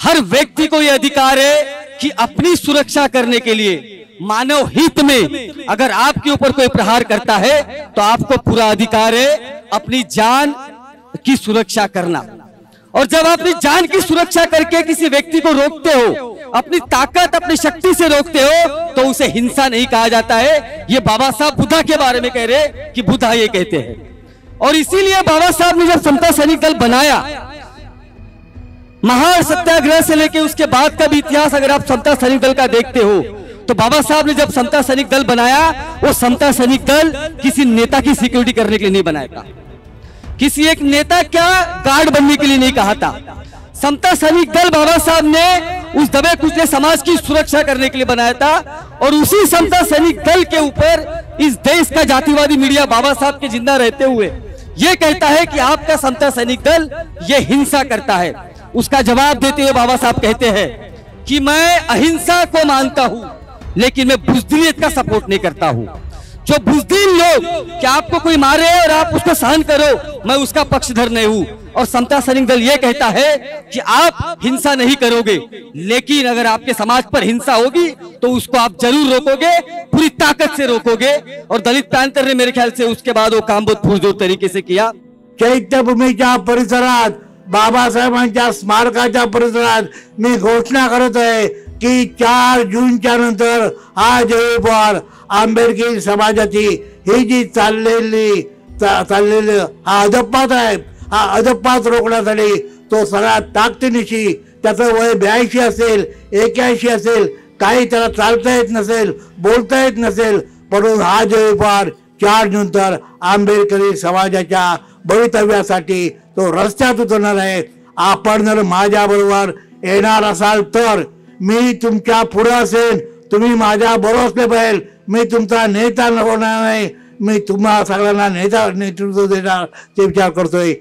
हर व्यक्ति को यह अधिकार है कि अपनी सुरक्षा करने के लिए मानव हित में अगर आपके ऊपर कोई प्रहार करता है तो आपको पूरा अधिकार है अपनी जान की सुरक्षा करना। और जब आप अपनी जान की सुरक्षा करके किसी व्यक्ति को रोकते हो, अपनी ताकत अपनी शक्ति से रोकते हो, तो उसे हिंसा नहीं कहा जाता है। ये बाबा साहब बुद्धा के बारे में कह रहे कि बुद्धा ये कहते हैं। और इसीलिए बाबा साहब ने जब समता सैनिक दल बनाया, महान सत्याग्रह से लेके उसके बाद का भी इतिहास अगर आप समता सैनिक दल का देखते हो, तो बाबा साहब ने जब समता सैनिक दल बनाया, वो समता सैनिक दल किसी नेता की सिक्योरिटी करने के लिए नहीं बनाया था, किसी एक नेता क्या गार्ड बनने के लिए नहीं कहा था। समता सैनिक दल बाबा साहब ने उस दबे कुचले समाज की सुरक्षा करने के लिए बनाया था। और उसी समता सैनिक दल के ऊपर इस देश का जातिवादी मीडिया बाबा साहब के जिंदा रहते हुए ये कहता है कि आपका समता सैनिक दल ये हिंसा करता है। उसका जवाब देते हुए बाबा साहब कहते हैं कि मैं अहिंसा को मानता हूं, लेकिन मैं बुज़दिलियत का सपोर्ट नहीं करता हूं। जो बुज़दिल लोग कि आपको कोई मारे और आप उसको सहन करो, मैं उसका पक्षधर नहीं हूं। और समता सैनिक दल ये कहता है कि आप हिंसा नहीं करोगे, लेकिन अगर आपके समाज पर हिंसा होगी तो उसको आप जरूर रोकोगे, पूरी ताकत से रोकोगे। और दलित पैंथर ने मेरे ख्याल से उसके बाद वो काम बहुत पुरजोर तरीके से किया। चैत्यभूमीच्या परिसरात, बाबासाहेबांच्या स्मारकाच्या परिसरात मी घोषणा करत आहे की 4 जूनच्या नंतर हा जयवार आंबेडकरी समाजाची ही जी चाललेली हा अधपात आहे, हा अधपात रोखण्यासाठी तो सगळ्या ताकदीनिशी, त्याचं वय 82 असेल, 81 असेल, काही त्याला चालता येत नसेल, बोलता येत नसेल, म्हणून हा जयवार 4 नंतर आंबेडकरी समाजाच्या भवितव्यासाठी तो रस्त्यात उतरणार आहे। आपण जर माझ्या बरोबर येणार असाल तर मी तुमच्या पुढे असेल, तुम्ही माझ्या बरोबर असले पाहिजे। मी तुमचा नेता होणार नाही, मी तुम्हा सगळ्यांना नेतृत्व देणार ते विचार करतोय।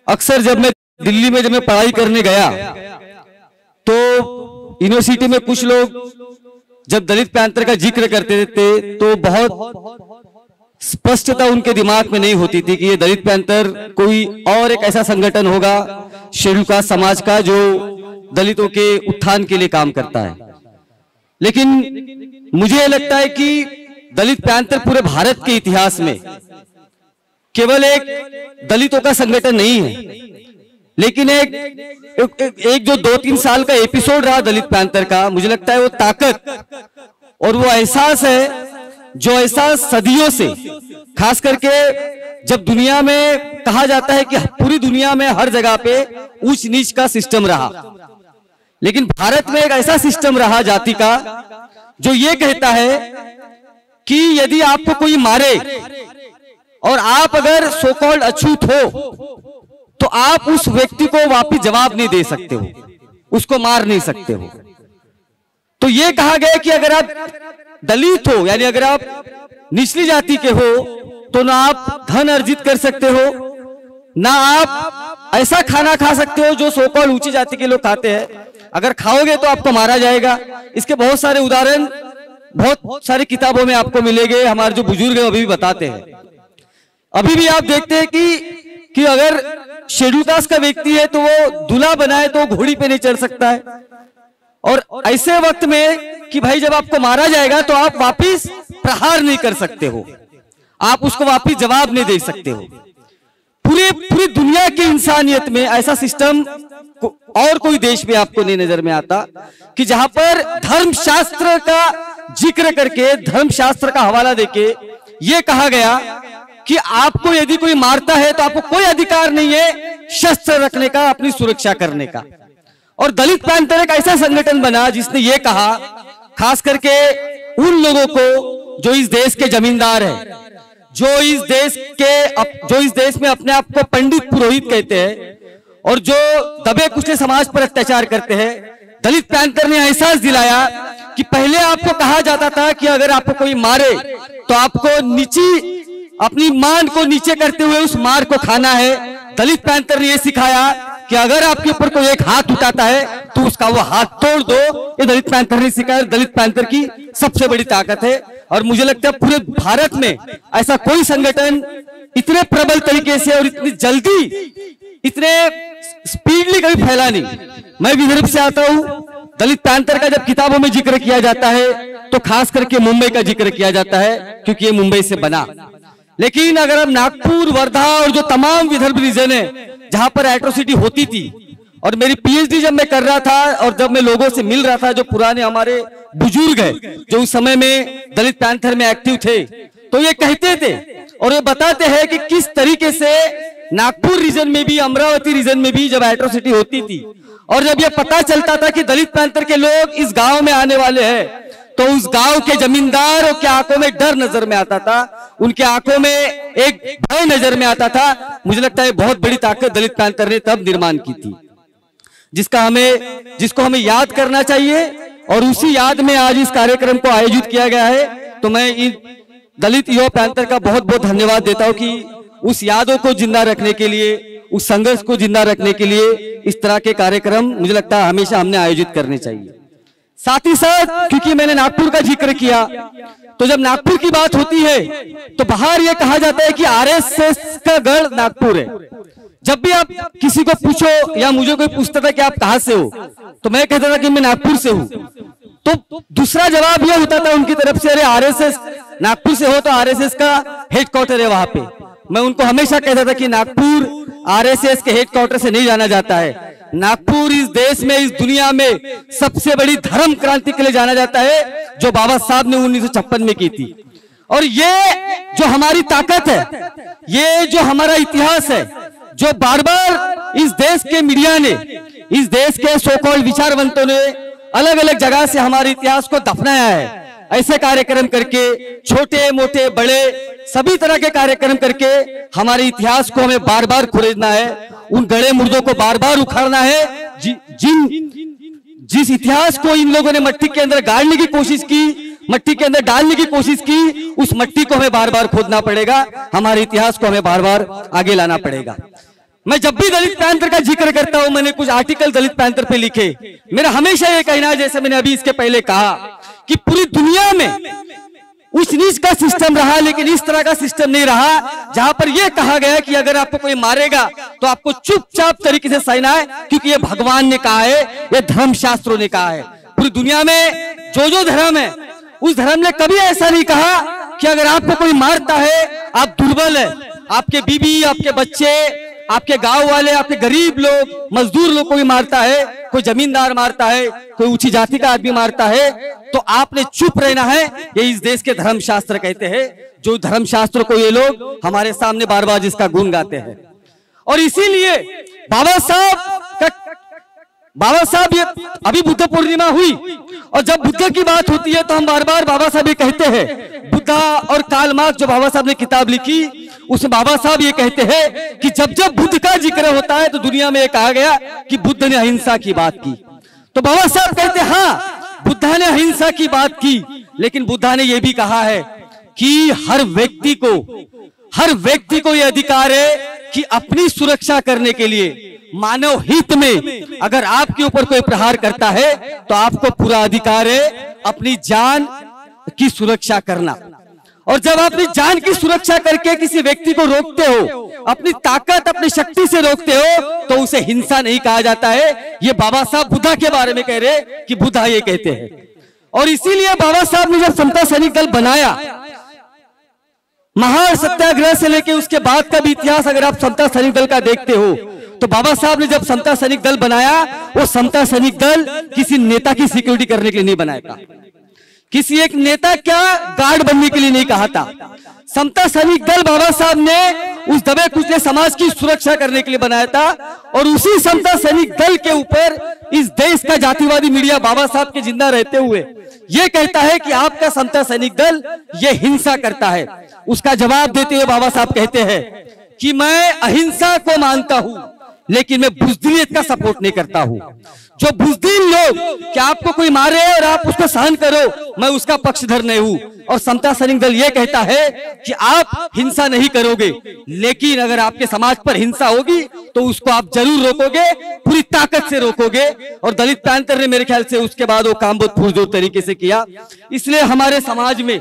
अक्सर जब मैं दिल्ली में पढ़ाई करने गया तो यूनिवर्सिटी में कुछ लोग जब दलित पैंथर का जिक्र करते थे तो बहुत स्पष्टता उनके दिमाग में नहीं होती थी कि ये दलित पैंथर कोई और एक ऐसा संगठन होगा शेड्यूल कास्ट समाज का जो दलितों के उत्थान के लिए काम करता है। लेकिन मुझे लगता है कि दलित पैंथर पूरे भारत के इतिहास में केवल एक दलितों का संगठन नहीं है, लेकिन एक जो 2-3 साल का एपिसोड रहा दलित पैंथर का, मुझे लगता है वो ताकत और वो एहसास है जो एहसास सदियों से, खास करके जब दुनिया में कहा जाता है कि पूरी दुनिया में हर जगह पे ऊंच नीच का सिस्टम रहा, लेकिन भारत में एक ऐसा सिस्टम रहा जाति का जो ये कहता है कि यदि आपको कोई मारे और आप अगर सो कॉल्ड अछूत हो तो आप उस व्यक्ति को वापस जवाब नहीं दे सकते हो, उसको मार नहीं सकते हो। तो ये कहा गया कि अगर आप दलित हो यानी अगर आप निचली जाति के हो तो ना आप धन अर्जित कर सकते हो, ना आप ऐसा खाना खा सकते हो जो सो कॉल्ड ऊंची जाति के लोग खाते हैं। अगर खाओगे तो आपको मारा जाएगा। इसके बहुत सारे उदाहरण बहुत सारी किताबों में आपको मिलेंगे। हमारे जो बुजुर्ग हैं अभी भी बताते हैं। अभी भी आप देखते हैं कि अगर शेड्यूल कास्ट का व्यक्ति है तो वो दूल्हा बनाए तो घोड़ी पे नहीं चढ़ सकता है। और ऐसे वक्त में कि भाई जब आपको मारा जाएगा तो आप वापिस प्रहार नहीं कर सकते हो, आप उसको वापिस जवाब नहीं दे सकते हो। पूरी दुनिया की इंसानियत में ऐसा सिस्टम और कोई देश में आपको नहीं नजर में आता कि जहां पर धर्मशास्त्र का जिक्र करके, धर्मशास्त्र का हवाला देके ये कहा गया कि आपको यदि कोई मारता है तो आपको कोई अधिकार नहीं है शस्त्र रखने का, अपनी सुरक्षा करने का। और दलित पैंथर एक ऐसा संगठन बना जिसने ये कहा, खास करके उन लोगों को जो इस देश के जमींदार हैं, जो इस देश में अपने आप को पंडित पुरोहित कहते हैं और जो दबे कुचले समाज पर अत्याचार करते हैं। दलित पैंथर ने एहसास दिलाया कि पहले आपको कहा जाता था कि अगर आपको कोई मारे तो आपको अपनी मान को नीचे करते हुए उस मार को खाना है। दलित पैंथर ने यह सिखाया कि अगर आपके ऊपर कोई एक हाथ उठाता है तो उसका वो हाथ तोड़ दो। ये दलित पैंथर ने सिखाया। दलित पैंथर की सबसे बड़ी ताकत है और मुझे लगता है पूरे भारत में ऐसा कोई संगठन इतने प्रबल तरीके से और इतनी जल्दी, इतने स्पीडली कभी फैला नहीं। मैं विदर्भ से आता हूं। दलित पैंथर का जब किताबों में जिक्र किया जाता है तो खास करके मुंबई का जिक्र किया जाता है क्योंकि ये मुंबई से बना। लेकिन अगर हम नागपुर, वर्धा और जो तमाम विदर्भ रीजन है जहां पर एट्रोसिटी होती थी, और मेरी पीएचडी जब मैं कर रहा था और जब मैं लोगों से मिल रहा था जो पुराने हमारे बुजुर्ग हैं जो उस समय में दलित पैंथर में एक्टिव थे, तो ये कहते थे और ये बताते हैं कि किस तरीके से नागपुर रीजन में भी, अमरावती रीजन में भी जब एट्रोसिटी होती थी और जब ये पता चलता था कि दलित पैंथर के लोग इस गांव में आने वाले हैं तो उस गांव के जमींदारों के आंखों में डर नजर में आता था, उनके आंखों में एक भय नजर में आता था। मुझे लगता है बहुत बड़ी ताकत दलित पैंथर ने तब निर्माण की थी, जिसको हमें याद करना चाहिए। और उसी याद में आज इस कार्यक्रम को आयोजित किया गया है। तो मैं इन दलित युवा पैंथर का बहुत बहुत धन्यवाद देता हूं कि उस यादों को जिंदा रखने के लिए, उस संघर्ष को जिंदा रखने के लिए इस तरह के कार्यक्रम मुझे लगता है हमेशा हमने आयोजित करने चाहिए। साथ ही साथ क्योंकि मैंने नागपुर का जिक्र किया, तो जब नागपुर की बात होती है तो बाहर यह कहा जाता है कि आरएसएस का गढ़ नागपुर है। जब भी आप किसी को पूछो या मुझे कोई पूछता था कि आप कहां से हो, तो मैं कहता था कि मैं नागपुर से हूं। तो दूसरा जवाब यह होता था उनकी तरफ से, अरे आरएसएस नागपुर से हो तो आरएसएस का हेडक्वार्टर है वहां पे। मैं उनको हमेशा कहता था कि नागपुर आरएसएस के हेडक्वार्टर से नहीं जाना जाता है। नागपुर इस देश में, इस दुनिया में सबसे बड़ी धर्म क्रांति के लिए जाना जाता है जो बाबा साहब ने 1956 में की थी। और ये जो हमारी ताकत है, ये जो हमारा इतिहास है, जो बार बार इस देश के मीडिया ने, इस देश के सो कॉल्ड विचारवंतों ने अलग अलग जगह से हमारे इतिहास को दफनाया है। ऐसे कार्यक्रम करके, छोटे मोटे बड़े सभी तरह के कार्यक्रम करके हमारे इतिहास को हमें बार बार खुरेदना है, उन गड़े मुर्दों को बार बार उखाड़ना है। जिस इतिहास को इन लोगों ने मट्टी के अंदर गाड़ने की कोशिश की, मट्टी के अंदर डालने की कोशिश की, उस मट्टी को हमें बार बार खोदना पड़ेगा, हमारे इतिहास को हमें बार बार आगे लाना पड़ेगा। मैं जब भी दलित पैंथर का जिक्र करता हूं, मैंने कुछ आर्टिकल दलित पैंथर पे लिखे, मेरा हमेशा ये कहना है, जैसे मैंने अभी इसके पहले कहा कि पूरी दुनिया में उच्च नीच का सिस्टम रहा लेकिन इस तरह का सिस्टम नहीं रहा जहां पर यह कहा गया कि अगर आपको कोई मारेगा तो आपको चुपचाप तरीके से सहना है, क्योंकि ये भगवान ने कहा है, ये धर्मशास्त्रों ने कहा है। पूरी दुनिया में जो धर्म है उस धर्म ने कभी ऐसा नहीं कहा कि अगर आपको कोई मारता है आप दुर्बल है, आपके बीबी, आपके बच्चे, आपके गांव वाले, आपके गरीब लोग, मजदूर लोग को भी मारता है, कोई जमींदार मारता है, कोई ऊंची जाति का आदमी मारता है, तो आपने चुप रहना है। ये इस देश के धर्मशास्त्र कहते हैं, जो धर्मशास्त्र को ये लोग हमारे सामने बार बार जिसका गुण गाते हैं। और इसीलिए बाबा साहब ये अभी बुद्ध पूर्णिमा हुई और जब बुद्ध की बात होती है तो हम बार बार बाबा साहब ये कहते हैं, बुद्धा और कार्ल मार्क्स जो बाबा साहब ने किताब लिखी उसमें बाबा साहब ये कहते हैं कि जब जब बुद्ध का जिक्र होता है तो दुनिया में ये कहा गया कि बुद्ध ने अहिंसा की बात की। तो बाबा साहब कहते हैं हाँ, बुद्धा ने अहिंसा की बात की, लेकिन बुद्धा ने यह भी कहा है कि हर व्यक्ति को यह अधिकार है कि अपनी सुरक्षा करने के लिए मानव हित में अगर आपके ऊपर कोई प्रहार करता है तो आपको पूरा अधिकार है अपनी जान की सुरक्षा करना। और जब आप अपनी जान की सुरक्षा करके किसी व्यक्ति को रोकते हो, अपनी ताकत, अपनी शक्ति से रोकते हो, तो उसे हिंसा नहीं कहा जाता है। ये बाबा साहब बुद्धा के बारे में कह रहे कि बुद्धा ये कहते हैं। और इसीलिए बाबा साहब ने जब समता सैनिक दल बनाया महान सत्याग्रह से लेके उसके बाद का भी इतिहास अगर आप समता सैनिक दल का देखते हो तो बाबा साहब ने जब समता सैनिक दल बनाया, वो समता सैनिक दल किसी नेता की सिक्योरिटी करने के लिए नहीं बनाया था, किसी एक नेता क्या गार्ड बनने के लिए नहीं कहा था। समता सैनिक दल बाबा साहब ने उस दबे कुचले समाज की सुरक्षा करने के लिए बनाया था। और उसी समता सैनिक दल के ऊपर इस देश का जातिवादी मीडिया बाबा साहब के जिंदा रहते हुए यह कहता है कि आपका समता सैनिक दल ये हिंसा करता है। उसका जवाब देते हुए बाबा साहब कहते हैं कि मैं अहिंसा को मानता हूं, लेकिन मैं बुज़दिलियत का सपोर्ट नहीं करता हूं। जो बुज़दिल लोग कि आपको कोई मारे और आप उसको सहन करो, मैं उसका पक्षधर नहीं हूं। और समता सैनिक दल ये कहता है कि आप हिंसा नहीं करोगे, लेकिन अगर आपके समाज पर हिंसा होगी तो उसको आप जरूर रोकोगे, पूरी ताकत से रोकोगे। और दलित पैंथर ने मेरे ख्याल से उसके बाद वो काम बहुत पुरजोर तरीके से किया। इसलिए हमारे समाज में,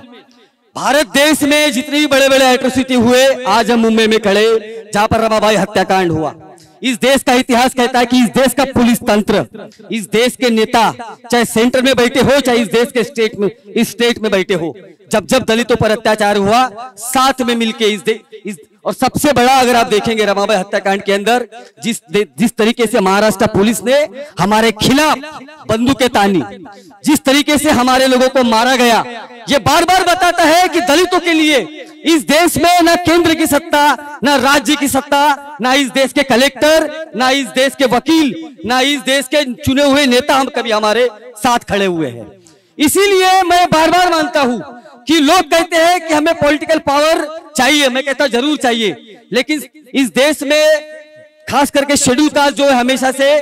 भारत देश में जितने भी बड़े बड़े एट्रोसिटी हुए, आज हम मुंबई में खड़े जहां पर रमाबाई हत्याकांड हुआ। इस देश का इतिहास कहता है कि इस देश का पुलिस तंत्र, इस देश के नेता, चाहे सेंटर में बैठे हो चाहे इस देश के स्टेट में बैठे हो, जब जब दलितों पर अत्याचार हुआ साथ में मिलके और सबसे बड़ा अगर आप देखेंगे रमाबाई हत्याकांड के अंदर जिस तरीके से महाराष्ट्र पुलिस ने हमारे खिलाफ बंदूकें तानी, जिस तरीके से हमारे लोगों को मारा गया, ये बार बार बताता है कि दलितों के लिए इस देश में ना केंद्र की सत्ता, ना राज्य की सत्ता, ना इस देश के कलेक्टर, ना इस देश के वकील, ना इस देश के चुने हुए नेता हम कभी हमारे साथ खड़े हुए हैं। इसीलिए मैं बार बार मानता हूं कि लोग कहते हैं कि हमें पॉलिटिकल पावर चाहिए, मैं कहता हूं जरूर चाहिए, लेकिन इस देश में खास करके शेड्यूल कास्ट जो है हमेशा से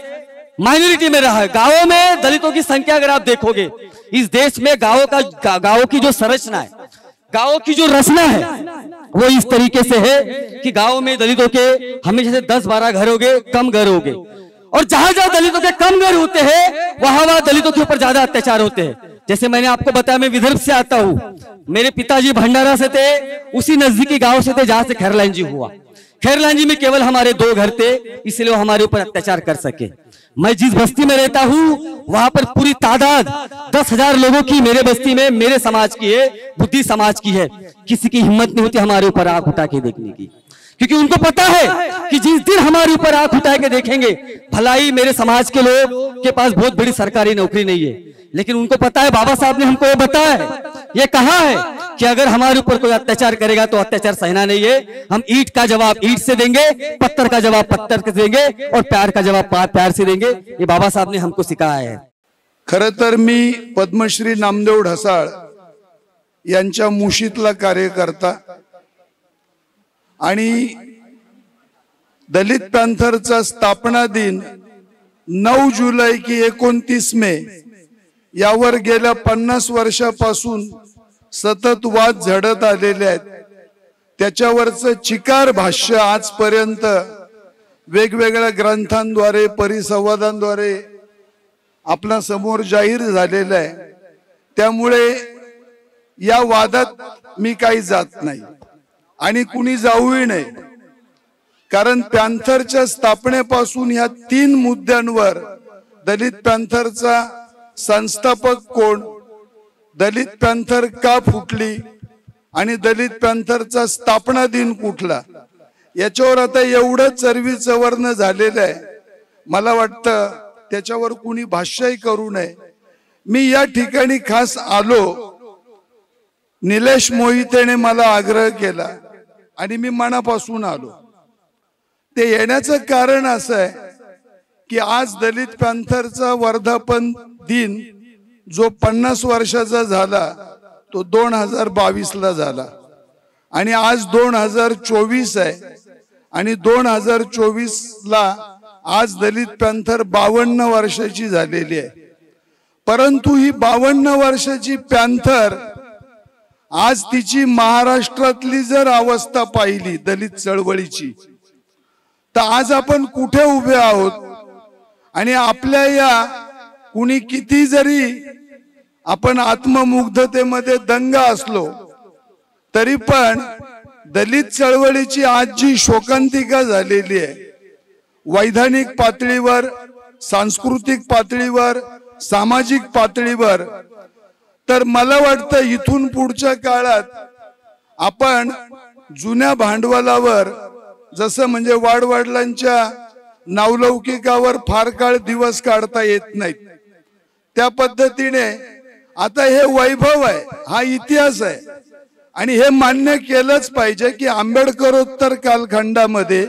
माइनॉरिटी में रहा है। गांवों में दलितों की संख्या अगर आप देखोगे, इस देश में गांवों की जो संरचना है, गांवों की जो रचना है, वो इस तरीके से है कि गांवों में दलितों के हमेशा से 10-12 घर होंगे, कम घर होंगे। और जहां जहां दलितों के कम घर होते हैं वहां दलितों के ऊपर ज्यादा अत्याचार होते हैं। जैसे मैंने आपको बताया, मैं विदर्भ से आता हूं, मेरे पिताजी भंडारा से थे, उसी नजदीकी गांव से थे जहां से खैरलांजी हुआ। खैरलांजी में केवल हमारे 2 घर थे, इसलिए वो हमारे ऊपर अत्याचार कर सके। मैं जिस बस्ती में रहता हूं वहां पर पूरी तादाद 10,000 लोगों की मेरे बस्ती में, मेरे समाज की है, बुद्धि समाज की है। किसी की हिम्मत नहीं होती हमारे ऊपर आंख उठा के देखने की, क्योंकि उनको पता है कि जिस दिन हमारे ऊपर आंख उठा के देखेंगे, भलाई मेरे समाज के लोग के पास बहुत बड़ी सरकारी नौकरी नहीं है, लेकिन उनको पता है, बाबा साहब ने हमको ये बताया है, ये कहा है कि अगर हमारे ऊपर कोई अत्याचार करेगा तो अत्याचार सहना नहीं है। हम ईंट का जवाब ईंट से देंगे, पत्थर का जवाब पत्थर से देंगे और प्यार का जवाब प्यार से देंगे। ये बाबा साहब ने हमको सिखाया है। खरं तर मी पद्मश्री नामदेव ढसाळ यांच्या मुशीतला कार्यकर्ता आणि दलित पॅंथरचा स्थापना दिन 9 जुलै की 29 मे यावर गेल्या 50 वर्षापासून सतत वाद झडत आलेले आहेत। त्याच्यावरचं चिकार भाष्य आजपर्यंत वेगवेगळ्या ग्रंथांद्वारे, परिसंवादांद्वारे आपल्या समोर जाहीर झालेलं आहे। त्यामुळे या वादात मी काही जात नाही आणि कुणी जाऊही नये, कारण पॅंथरच्या स्थापनेपासून या 3 मुद्द्यांवर दलित पॅंथरचा संस्थापक कोण, दलित पॅंथर का फुटली आणि दलित पॅंथरचा स्थापना दिन कुठला, याच्यावर आता एवढं चर्वी-चवर्ण झालेलं आहे, मला वाटतं त्याच्यावर कुणी भाष्यही करू नये। मी या ठिकाणी खास आलो, निलेश मोहितेने मला आग्रह केला आणि मी मनापासून आलो। ते येण्याचं कारण असं आहे की आज दलित पॅंथरचा वर्धापन दिन जो 50 वर्षाचा झाला तो 2022 ला झाला आणि आज 2024 आहे आणि 2024 ला आज दलित पॅंथर 52 वर्षाची झालेली आहे। परंतु ही 52 वर्षाची पॅंथर आज तिची महाराष्ट्रातली जर अवस्था पाहिली दलित चळवळीची, तर आज आपण कुठे उभे आहोत आणि आपल्या या कुणी किती जरी आपण आत्ममुग्धतेमध्ये दंग असलो तरी पण दलित चळवळीची आज जी शोकांतिका झालेली आहे, वैधानिक पातळीवर, सांस्कृतिक पातळीवर, सामाजिक पातळीवर, तर मला वाटतं इथून पुढच्या काळात आपण जुन्या भांडवलावर जसं म्हणजे वाडवडिलांच्या नावलौकिकावर फार काळ दिवस काढता येत नाहीत, त्या पद्धतीने आता हे वैभव आहे, हा इतिहास आहे आणि हे मान्य केलंच पाहिजे की आंबेडकरोत्तर कालखंडामध्ये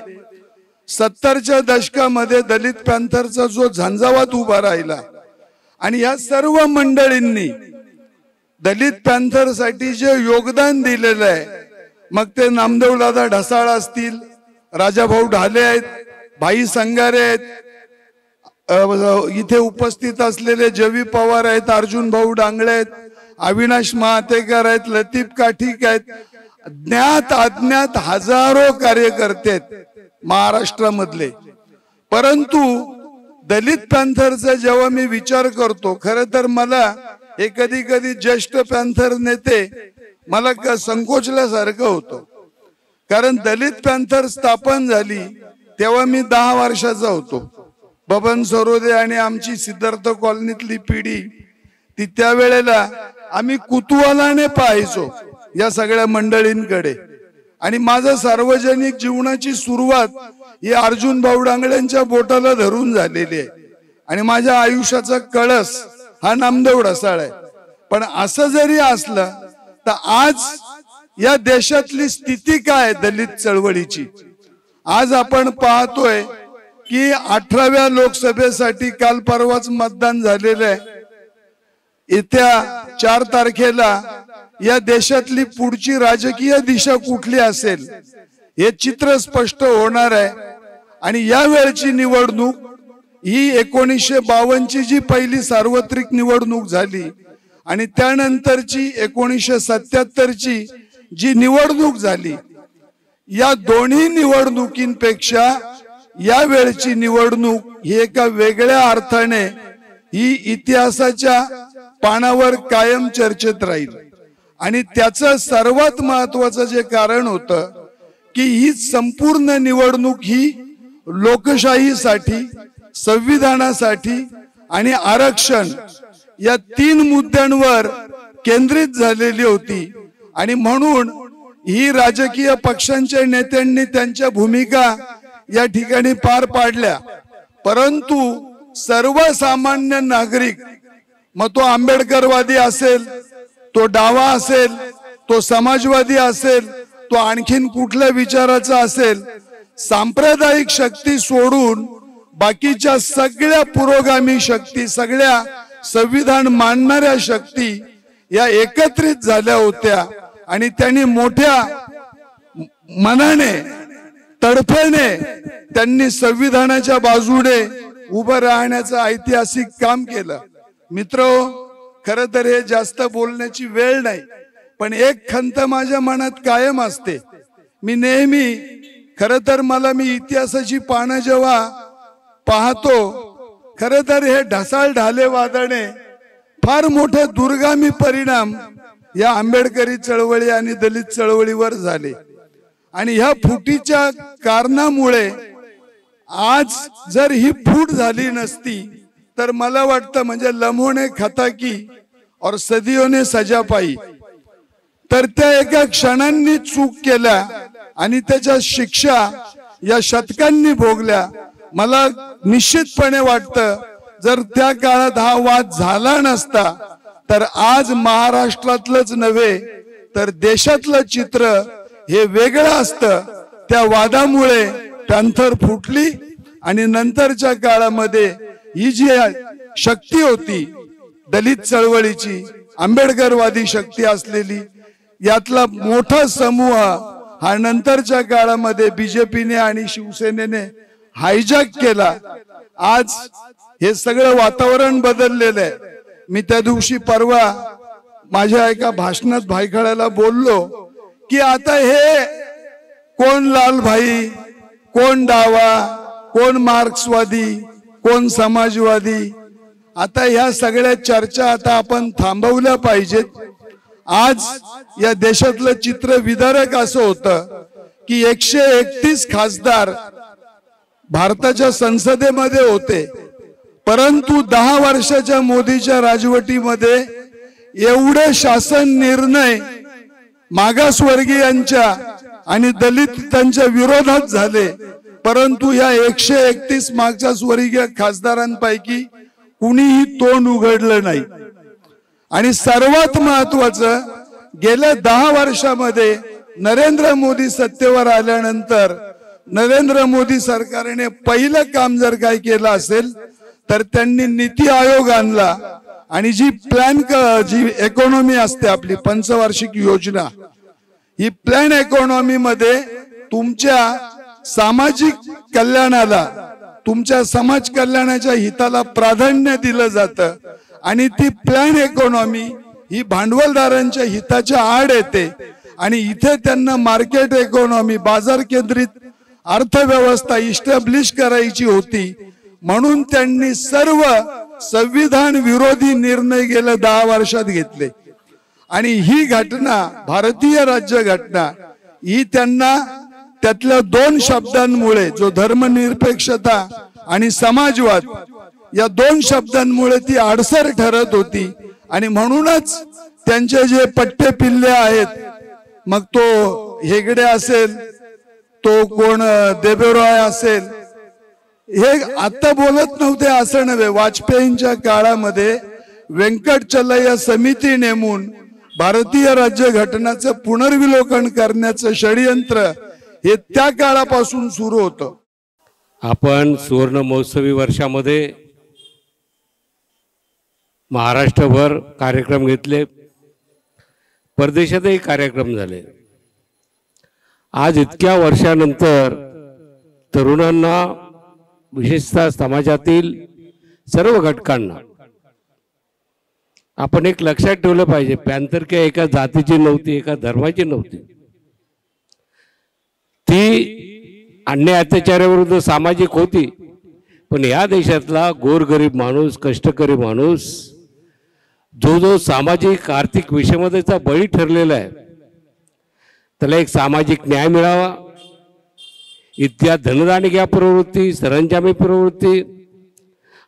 70च्या दशकामध्ये दलित पॅंथरचा जो झंझावात उभा राहिला आणि या सर्व मंडळींनी दलित पॅंथरसाठी जे योगदान दिलेलं आहे, मग ते नामदेव दादा ढसाळ असतील, राजाभाऊ ढाले आहेत, भाई संगारे आहेत, इथे उपस्थित असलेले जवी पवार आहेत, अर्जुन भाऊ डांगळे आहेत, अविनाश महातेकर आहेत, लतीफ काठीक आहेत, ज्ञात अज्ञात हजारो कार्यकर्ते आहेत महाराष्ट्रामधले. परंतु दलित पॅंथरचा जेव्हा मी विचार करतो, खरं तर मला हे कधी कधी ज्येष्ठ पॅंथर नेते मला संकोचल्यासारखं होतं. कारण दलित पॅंथर स्थापन झाली तेव्हा मी 10 वर्षाचा होतो. बबन सरोदे आणि आमची सिद्धार्थ कॉलनीतली पिढी ती त्यावेळेला आम्ही कुतूहलाने पाहायचो या सगळ्या मंडळींकडे. आणि माझं सार्वजनिक जीवनाची सुरुवात ही अर्जुन भाऊ डांगळेंच्या बोटाला धरून झालेली आहे आणि माझ्या आयुष्याचा कळस हा नामदेव ढसाळ आहे. पण असं जरी असलं तर आज या देशातली स्थिती काय दलित चळवळीची, आज आपण पाहतोय की 18व्या लोकसभेसाठी काल परवाच मतदान झालेलं आहे. येत्या 4 तारखेला या देशातली पुढची राजकीय दिशा कुठली असेल हे चित्र स्पष्ट होणार आहे. आणि या वेळची निवडणूक ही 1952ची जी पहिली सार्वत्रिक निवडणूक झाली आणि त्यानंतरची 1977ची जी निवडणूक झाली, या दोन्ही निवडणुकींपेक्षा या वेळची निवडणूक ही एका वेगळ्या अर्थाने ही इतिहासाच्या पानावर कायम चर्चेत राहील. आणि त्याचं सर्वात महत्वाचं जे कारण होतं की ही संपूर्ण निवडणूक ही लोकशाहीसाठी, संविधानासाठी आणि आरक्षण या 3 मुद्द्यांवर केंद्रित झालेली होती. आणि म्हणून ही राजकीय पक्षांच्या नेत्यांनी त्यांच्या भूमिका या ठिकाणी पार पाडल्या. परंतु सर्वसामान्य नागरिक, मग तो आंबेडकरवादी असेल, तो डावा असेल, तो समाजवादी असेल, तो आणखीन कुठल्या विचाराचा असेल, सांप्रदायिक शक्ती सोडून बाकीच्या सगळ्या पुरोगामी शक्ती, सगळ्या संविधान मानणाऱ्या शक्ती या एकत्रित झाल्या होत्या. आणि त्यांनी मोठ्या मनाने, तडफेने त्यांनी संविधानाच्या बाजूने उभं राहण्याचं ऐतिहासिक काम केलं. मित्रहो, खरं तर हे जास्त बोलण्याची वेळ नाही, पण एक खंत माझ्या मनात कायम असते. मी नेहमी, खरं तर मी इतिहासाची पानं जेव्हा पाहतो, खरं तर हे ढसाळ ढाले वादळे फार मोठे दुर्गामी परिणाम या आंबेडकरी चळवळी आणि दलित चळवळीवर झाले. आणि ह्या फुटीच्या कारणामुळे आज जर ही फूट झाली नसती तर मला वाटतं म्हणजे लम्होने खता की और सदियों ने सजा पाई, तर त्या एका क्षणांनी चूक केल्या आणि त्याच्या शिक्षा या शतकांनी भोगल्या. मला निश्चितपणे वाटतं जर त्या काळात हा वाद झाला नसता तर आज महाराष्ट्रातलंच नव्हे तर देशातलं चित्र हे वेगळं असतं. त्या वादामुळे पॅंथर फुटली आणि नंतरच्या काळामध्ये ही जी शक्ती होती दलित चळवळीची, आंबेडकरवादी शक्ती असलेली, यातला मोठा समूह हा नंतरच्या काळामध्ये बीजेपीने आणि शिवसेनेने हायजॅक केला. आज हे सगळं वातावरण बदललेलं आहे. मी त्या दिवशी परवा माझ्या एका भाषणात भायखळ्याला बोललो की आता हे कोण लालभाई, कोण डावा, कोण मार्क्सवादी, कोण समाजवादी, आता ह्या सगळ्या चर्चा आता आपण थांबवल्या पाहिजेत. आज या देशातलं चित्र विदारक असं होतं की 131 खासदार भारताच्या संसदेमध्ये होते, परंतु 10 वर्षाच्या मोदीच्या राजवटीमध्ये एवढे शासन निर्णय मागासवर्गीयांच्या आणि दलितांच्या विरोधात झाले, परंतु या 131 मागासवर्गीय खासदारांपैकी कुणीही तोंड उघडलं नाही. आणि सर्वात महत्वाचं, गेल्या 10 वर्षामध्ये नरेंद्र मोदी सत्तेवर आल्यानंतर नरेंद्र मोदी सरकारने पहिलं काम जर काय केलं असेल तर त्यांनी नीती आयोग आणला. आणि जी इकॉनॉमी असते आपली पंचवार्षिक योजना, ही प्लॅन इकॉनॉमी मध्ये तुमच्या सामाजिक कल्याणाला, तुमच्या समाज कल्याणाच्या हिताला प्राधान्य दिलं जातं. आणि ती प्लॅन इकॉनॉमी ही भांडवलदारांच्या हिताच्या आड येते. आणि इथे त्यांना मार्केट इकॉनॉमी, बाजार केंद्रित अर्थव्यवस्था इस्टॅब्लिश करायची होती. म्हणून त्यांनी सर्व संविधान विरोधी निर्णय गेल्या 10 वर्षात घेतले. आणि ही घटना, भारतीय राज्य घटना, ही त्यांना त्यातल्या 2 शब्दांमुळे, जो धर्मनिरपेक्षता आणि समाजवाद, या 2 शब्दांमुळे ती अडसर ठरत होती. आणि म्हणूनच त्यांचे जे पट्टे पिल्ले आहेत, मग तो हेगडे असेल, तो कोण देबेरॉय असेल, हे आता बोलत नव्हते असं नव्हे. वाजपेयींच्या काळामध्ये व्यंकटचलय्य समिती नेमून भारतीय राज्यघटनाचं पुनर्विलोकन करण्याचं षडयंत्र हे त्या काळापासून सुरू होतं. आपण सुवर्ण महोत्सवी वर्षामध्ये महाराष्ट्रभर कार्यक्रम घेतले, परदेशातही कार्यक्रम झाले. आज इतक्या वर्षानंतर तरुणांना, विशेषतः समाजातील सर्व घटकांना आपण एक लक्षात ठेवलं पाहिजे, पॅन्थर काही एका जातीची नव्हती, एका धर्माची नव्हती. ती अन्याय अत्याचाराविरुद्ध सामाजिक होती. पण या देशातला गोरगरीब माणूस, कष्टकरी माणूस, जो सामाजिक आर्थिक विषमतेचा बळी ठरलेला आहे, त्याला एक सामाजिक न्याय मिळावा, इत्या धनदानग्या प्रवृत्ती, सरंजामी प्रवृत्ती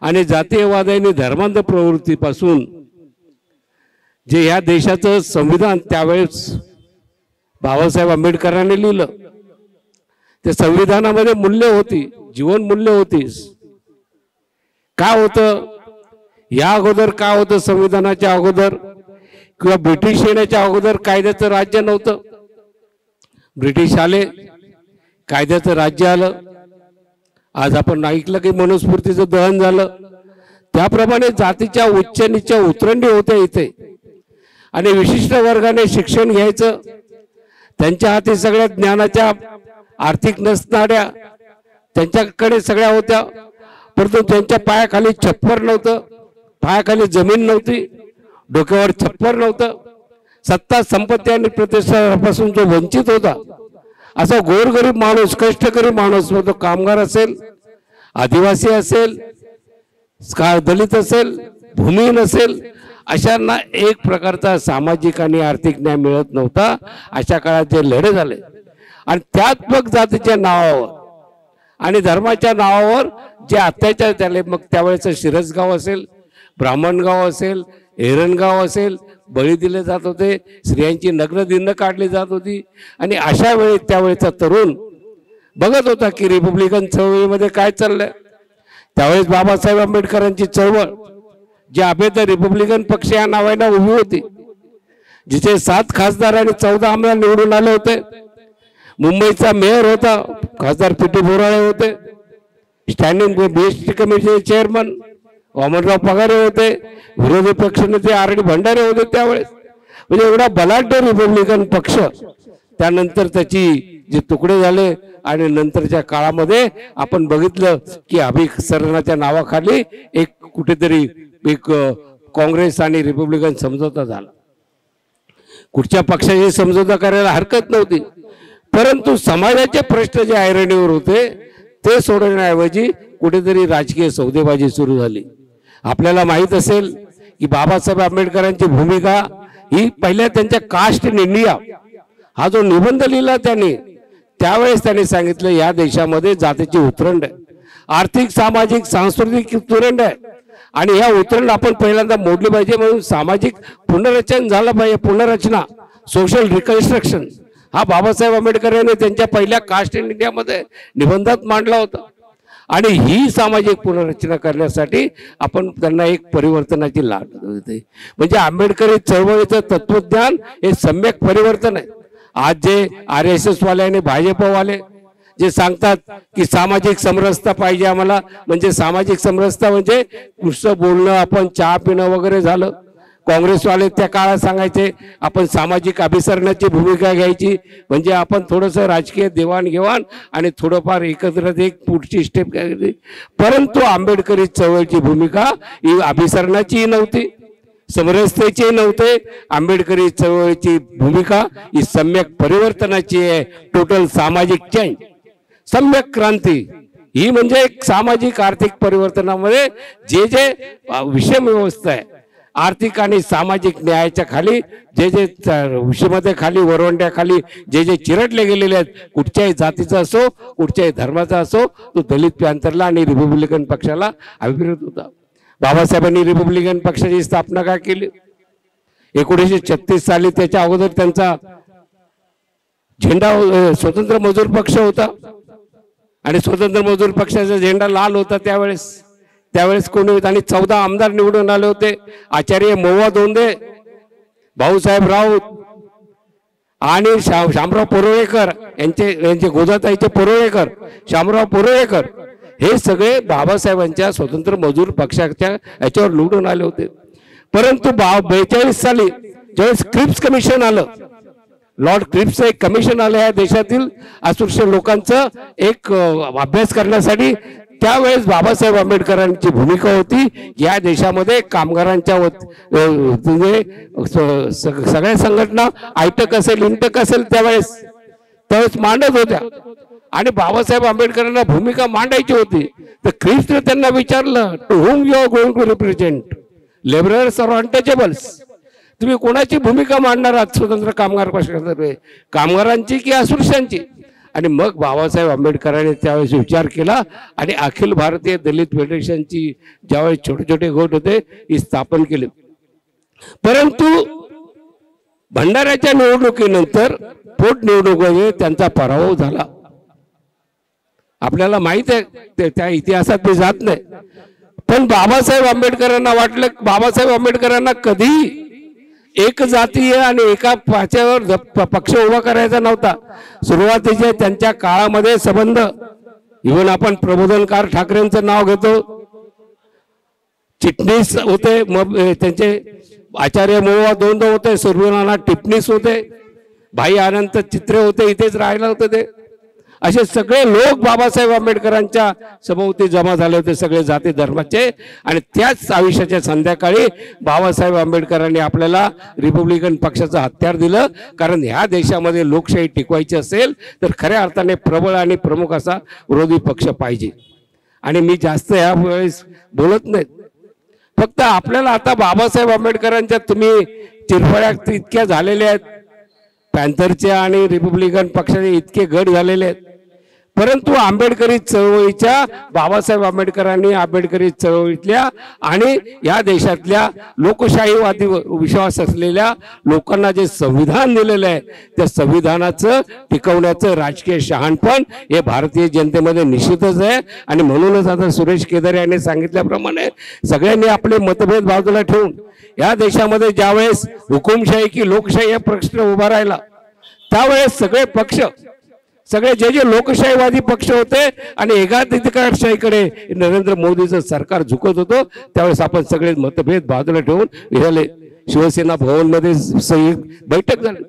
आणि जातीयवाद आणि धर्मांध प्रवृत्तीपासून जे या देशाचं संविधान त्यावेळेस बाबासाहेब आंबेडकरांनी लिहिलं, त्या संविधानामध्ये मूल्य होती, जीवन मूल्य होतीच. काय होतं या अगोदर, काय होतं संविधानाच्या अगोदर किंवा ब्रिटिश येण्याच्या अगोदर? कायद्याचं राज्य नव्हतं. ब्रिटिश आले, कायद्याचं राज्य आलं. आज आपण ऐकलं की मनुस्मृतीचं दहन झालं. त्याप्रमाणे जातीच्या उच्च नीच उतरंडी होत्या इथे. आणि विशिष्ट वर्गाने शिक्षण घ्यायचं, त्यांच्या हाती सगळ्या ज्ञानाच्या आर्थिक नसणाऱ्या त्यांच्याकडे सगळ्या होत्या, परंतु त्यांच्या पायाखाली छप्पर नव्हतं, पायाखाली जमीन नव्हती, डोक्यावर छप्पर नव्हतं. सत्ता, संपत्ती आणि प्रतिष्ठापासून जो वंचित होता, असा गोरगरीब माणूस, कष्टकरी माणूस, तो कामगार असेल, आदिवासी असेल, दलित असेल, भूमिहीन असेल, अशांना एक प्रकारचा सामाजिक आणि आर्थिक न्याय मिळत नव्हता. अशा काळात जे लढे झाले आणि त्यात मग जातीच्या नावावर आणि धर्माच्या नावावर जे अत्याचार झाले, मग त्यावेळेचं शिरसगाव असेल, ब्राह्मणगाव असेल, एरणगाव असेल, बळी दिले जात होते, स्त्रियांची नग्न दिनं काढली जात होती. आणि अशा वेळी त्यावेळेचा तरुण बघत होता की रिपब्लिकन चळवळीमध्ये काय चाललंय. त्यावेळेस बाबासाहेब आंबेडकरांची चळवळ, जी अभेद रिपब्लिकन पक्ष या नावाने उभी होती, जिथे 7 खासदार आणि 14 आमदार निवडून आले होते. मुंबईचा मेयर होता खासदार पी टी बोराळे होते, स्टँडिंग बीएसटी कमिटीचे चेअरमन वामनराव पगारे होते, विरोधी पक्षनेते आर डी भंडारे होते. त्यावेळेस म्हणजे एवढा बलाढ्य रिपब्लिकन पक्ष. त्यानंतर त्याची जे तुकडे झाले आणि नंतरच्या काळामध्ये आपण बघितलं की अभिसरणाच्या नावाखाली एक कुठेतरी एक काँग्रेस आणि रिपब्लिकन समझोता झाला. कुठच्या पक्षाची समझोता करायला हरकत नव्हती, परंतु समाजाचे प्रश्न जे ऐरणीवर होते ते सोडवण्याऐवजी कुठेतरी राजकीय सौदेबाजी सुरू झाली. आपल्याला माहित असेल की बाबासाहेब आंबेडकरांची भूमिका ही पहिल्या त्यांच्या कास्ट इन इंडिया हा जो निबंध लिहिला त्यांनी, त्यावेळेस त्यांनी सांगितलं या देशामध्ये जातीची उतरंड आहे, आर्थिक, सामाजिक, सांस्कृतिक उतरंड आहे आणि या उतरंड आपण पहिल्यांदा मोडली पाहिजे. म्हणून सामाजिक पुनर्रचना झालं पाहिजे. पुनर्रचना सोशल रिकन्स्ट्रक्शन हा बाबासाहेब आंबेडकर यांनी त्यांच्या पहिल्या कास्ट इन इंडियामध्ये निबंधात मांडला होता. आणि ही सामाजिक पुनर्रचना करण्यासाठी आपण त्यांना एक परिवर्तनाची लाट देते. म्हणजे आंबेडकरी चळवळीचं तत्वज्ञान हे सम्यक परिवर्तन आहे. आज जे RSS वाले आणि भाजपवाले जे सांगतात की सामाजिक समरसता पाहिजे आम्हाला, म्हणजे सामाजिक समरसता म्हणजे नुसतं बोलणं, आपण चहा पिणं वगैरे झालं. काँग्रेसवाले त्या काळात सांगायचे आपण सामाजिक अभिसरणाची भूमिका घ्यायची, म्हणजे आपण थोडंसं राजकीय देवाणघेवाण आणि थोडंफार एकत्र एक पुढची स्टेप घ्यायची. परंतु आंबेडकरी चळवळीची भूमिका ही अभिसरणाचीही नव्हती, समरसतेची नव्हते. आंबेडकरी चळवळीची भूमिका ही सम्यक परिवर्तनाची आहे. टोटल सामाजिक चेंज, सम्यक क्रांती ही म्हणजे एक सामाजिक आर्थिक परिवर्तनामध्ये जे जे विषम व्यवस्था आहे, आर्थिक आणि सामाजिक न्यायाच्या खाली जे जे विषयामध्ये खाली वरवंट्याखाली जे जे चिरडले गेलेले आहेत, कुठच्याही जातीचा असो कुठच्याही धर्माचा असो, तो दलित पॅंथरला आणि रिपब्लिकन पक्षाला अभिप्रेत होता. बाबासाहेबांनी रिपब्लिकन पक्षाची स्थापना काय केली? 1936 साली. त्याच्या अगोदर त्यांचा झेंडा स्वतंत्र मजूर पक्ष होता आणि स्वतंत्र मजूर पक्षाचा झेंडा लाल होता त्यावेळेस कोणी होते. आणि 14 आमदार निवडून आले होते. आचार्य मोवा दोंदे, भाऊसाहेब राऊत आणि शामराव परोळेकर यांचे गोदाताईचे परोळेकर, शामराव परोळेकर हे सगळे बाबासाहेबांच्या स्वतंत्र मजूर पक्षाच्या याच्यावर निवडून आले होते. परंतु 42 साली ज्यावेळेस क्रिप्स कमिशन आलं, लॉर्ड क्रिप्सचं एक कमिशन आलं या देशातील अस्पृश्य लोकांचं एक अभ्यास करण्यासाठी, त्यावेळेस बाबासाहेब आंबेडकरांची भूमिका होती या देशामध्ये कामगारांच्या सगळ्या संघटना आयटक असेल इंटक असेल त्यावेळेस मांडत होत्या आणि बाबासाहेब आंबेडकरांना भूमिका मांडायची होती. तर क्रिप्सने त्यांना विचारलं, to whom you are going to represent, labourers or untouchables? तुम्ही कोणाची भूमिका मांडणार आहात स्वतंत्र कामगार पक्षातर्फे, कामगारांची की अस्पृश्यांची? आणि मग बाबासाहेब आंबेडकरांनी त्यावेळेस विचार केला आणि अखिल भारतीय दलित फेडरेशनची ज्यावेळेस छोटे छोटे गट होते ही स्थापन केली. परंतु भंडाऱ्याच्या निवडणुकीनंतर पोटनिवडणुकीमध्ये त्यांचा पराभव झाला. आपल्याला माहित आहे, त्या इतिहासात मी जात नाही. पण बाबासाहेब आंबेडकरांना वाटलं, बाबासाहेब आंबेडकरांना कधी एक जातीय आणि एका पाच्यावर पक्ष उभा करायचा नव्हता. सुरुवातीचे त्यांच्या काळामध्ये संबंध, इव्हन आपण प्रबोधनकार ठाकरेंचं नाव घेतो, चिटणीस होते, मग त्यांचे आचार्य मोवा दोंदे होते, सुर्वेनाना टिपणीस होते, भाई अनंत चित्रे होते, इथेच राहिला होते ते. असे सगळे लोक बाबासाहेब आंबेडकरांच्या सभोवती जमा झाले होते, सगळे जाती धर्माचे. आणि त्याच आयुष्याच्या संध्याकाळी बाबासाहेब आंबेडकरांनी आपल्याला रिपब्लिकन पक्षाचं हत्यार दिलं. कारण ह्या देशामध्ये लोकशाही टिकवायची असेल तर खऱ्या अर्थाने प्रबळ आणि प्रमुख असा विरोधी पक्ष पाहिजे. आणि मी जास्त ह्या वेळेस बोलत नाही, फक्त आपल्याला आता बाबासाहेब आंबेडकरांच्या तुम्ही चिरफळ्या इतक्या झालेल्या आहेत, पॅंथरच्या आणि रिपब्लिकन पक्षाचे इतके गट झालेले आहेत. परंतु आंबेडकरी चळवळीच्या, बाबासाहेब आंबेडकरांनी आंबेडकरी चळवळीतल्या आणि या देशातल्या लोकशाहीवादी विश्वास असलेल्या लोकांना जे संविधान दिलेलं आहे, त्या संविधानाचं टिकवण्याचं राजकीय शहाणपण हे भारतीय जनतेमध्ये निश्चितच आहे. आणि म्हणूनच आता सुरेश केदारे यांनी सांगितल्याप्रमाणे सगळ्यांनी आपले मतभेद बाजूला ठेवून या देशामध्ये ज्यावेळेस हुकुमशाही की लोकशाही हा प्रश्न उभा राहिला, त्यावेळेस सगळे पक्ष, सगळे जे जे लोकशाहीवादी पक्ष होते आणि एकाधिकारशाहीकडे नरेंद्र मोदीचं सरकार झुकत होतं, त्यावेळेस आपण सगळे मतभेद बाजूला ठेवून निघाले. शिवसेना भवनमध्ये बैठक झाली.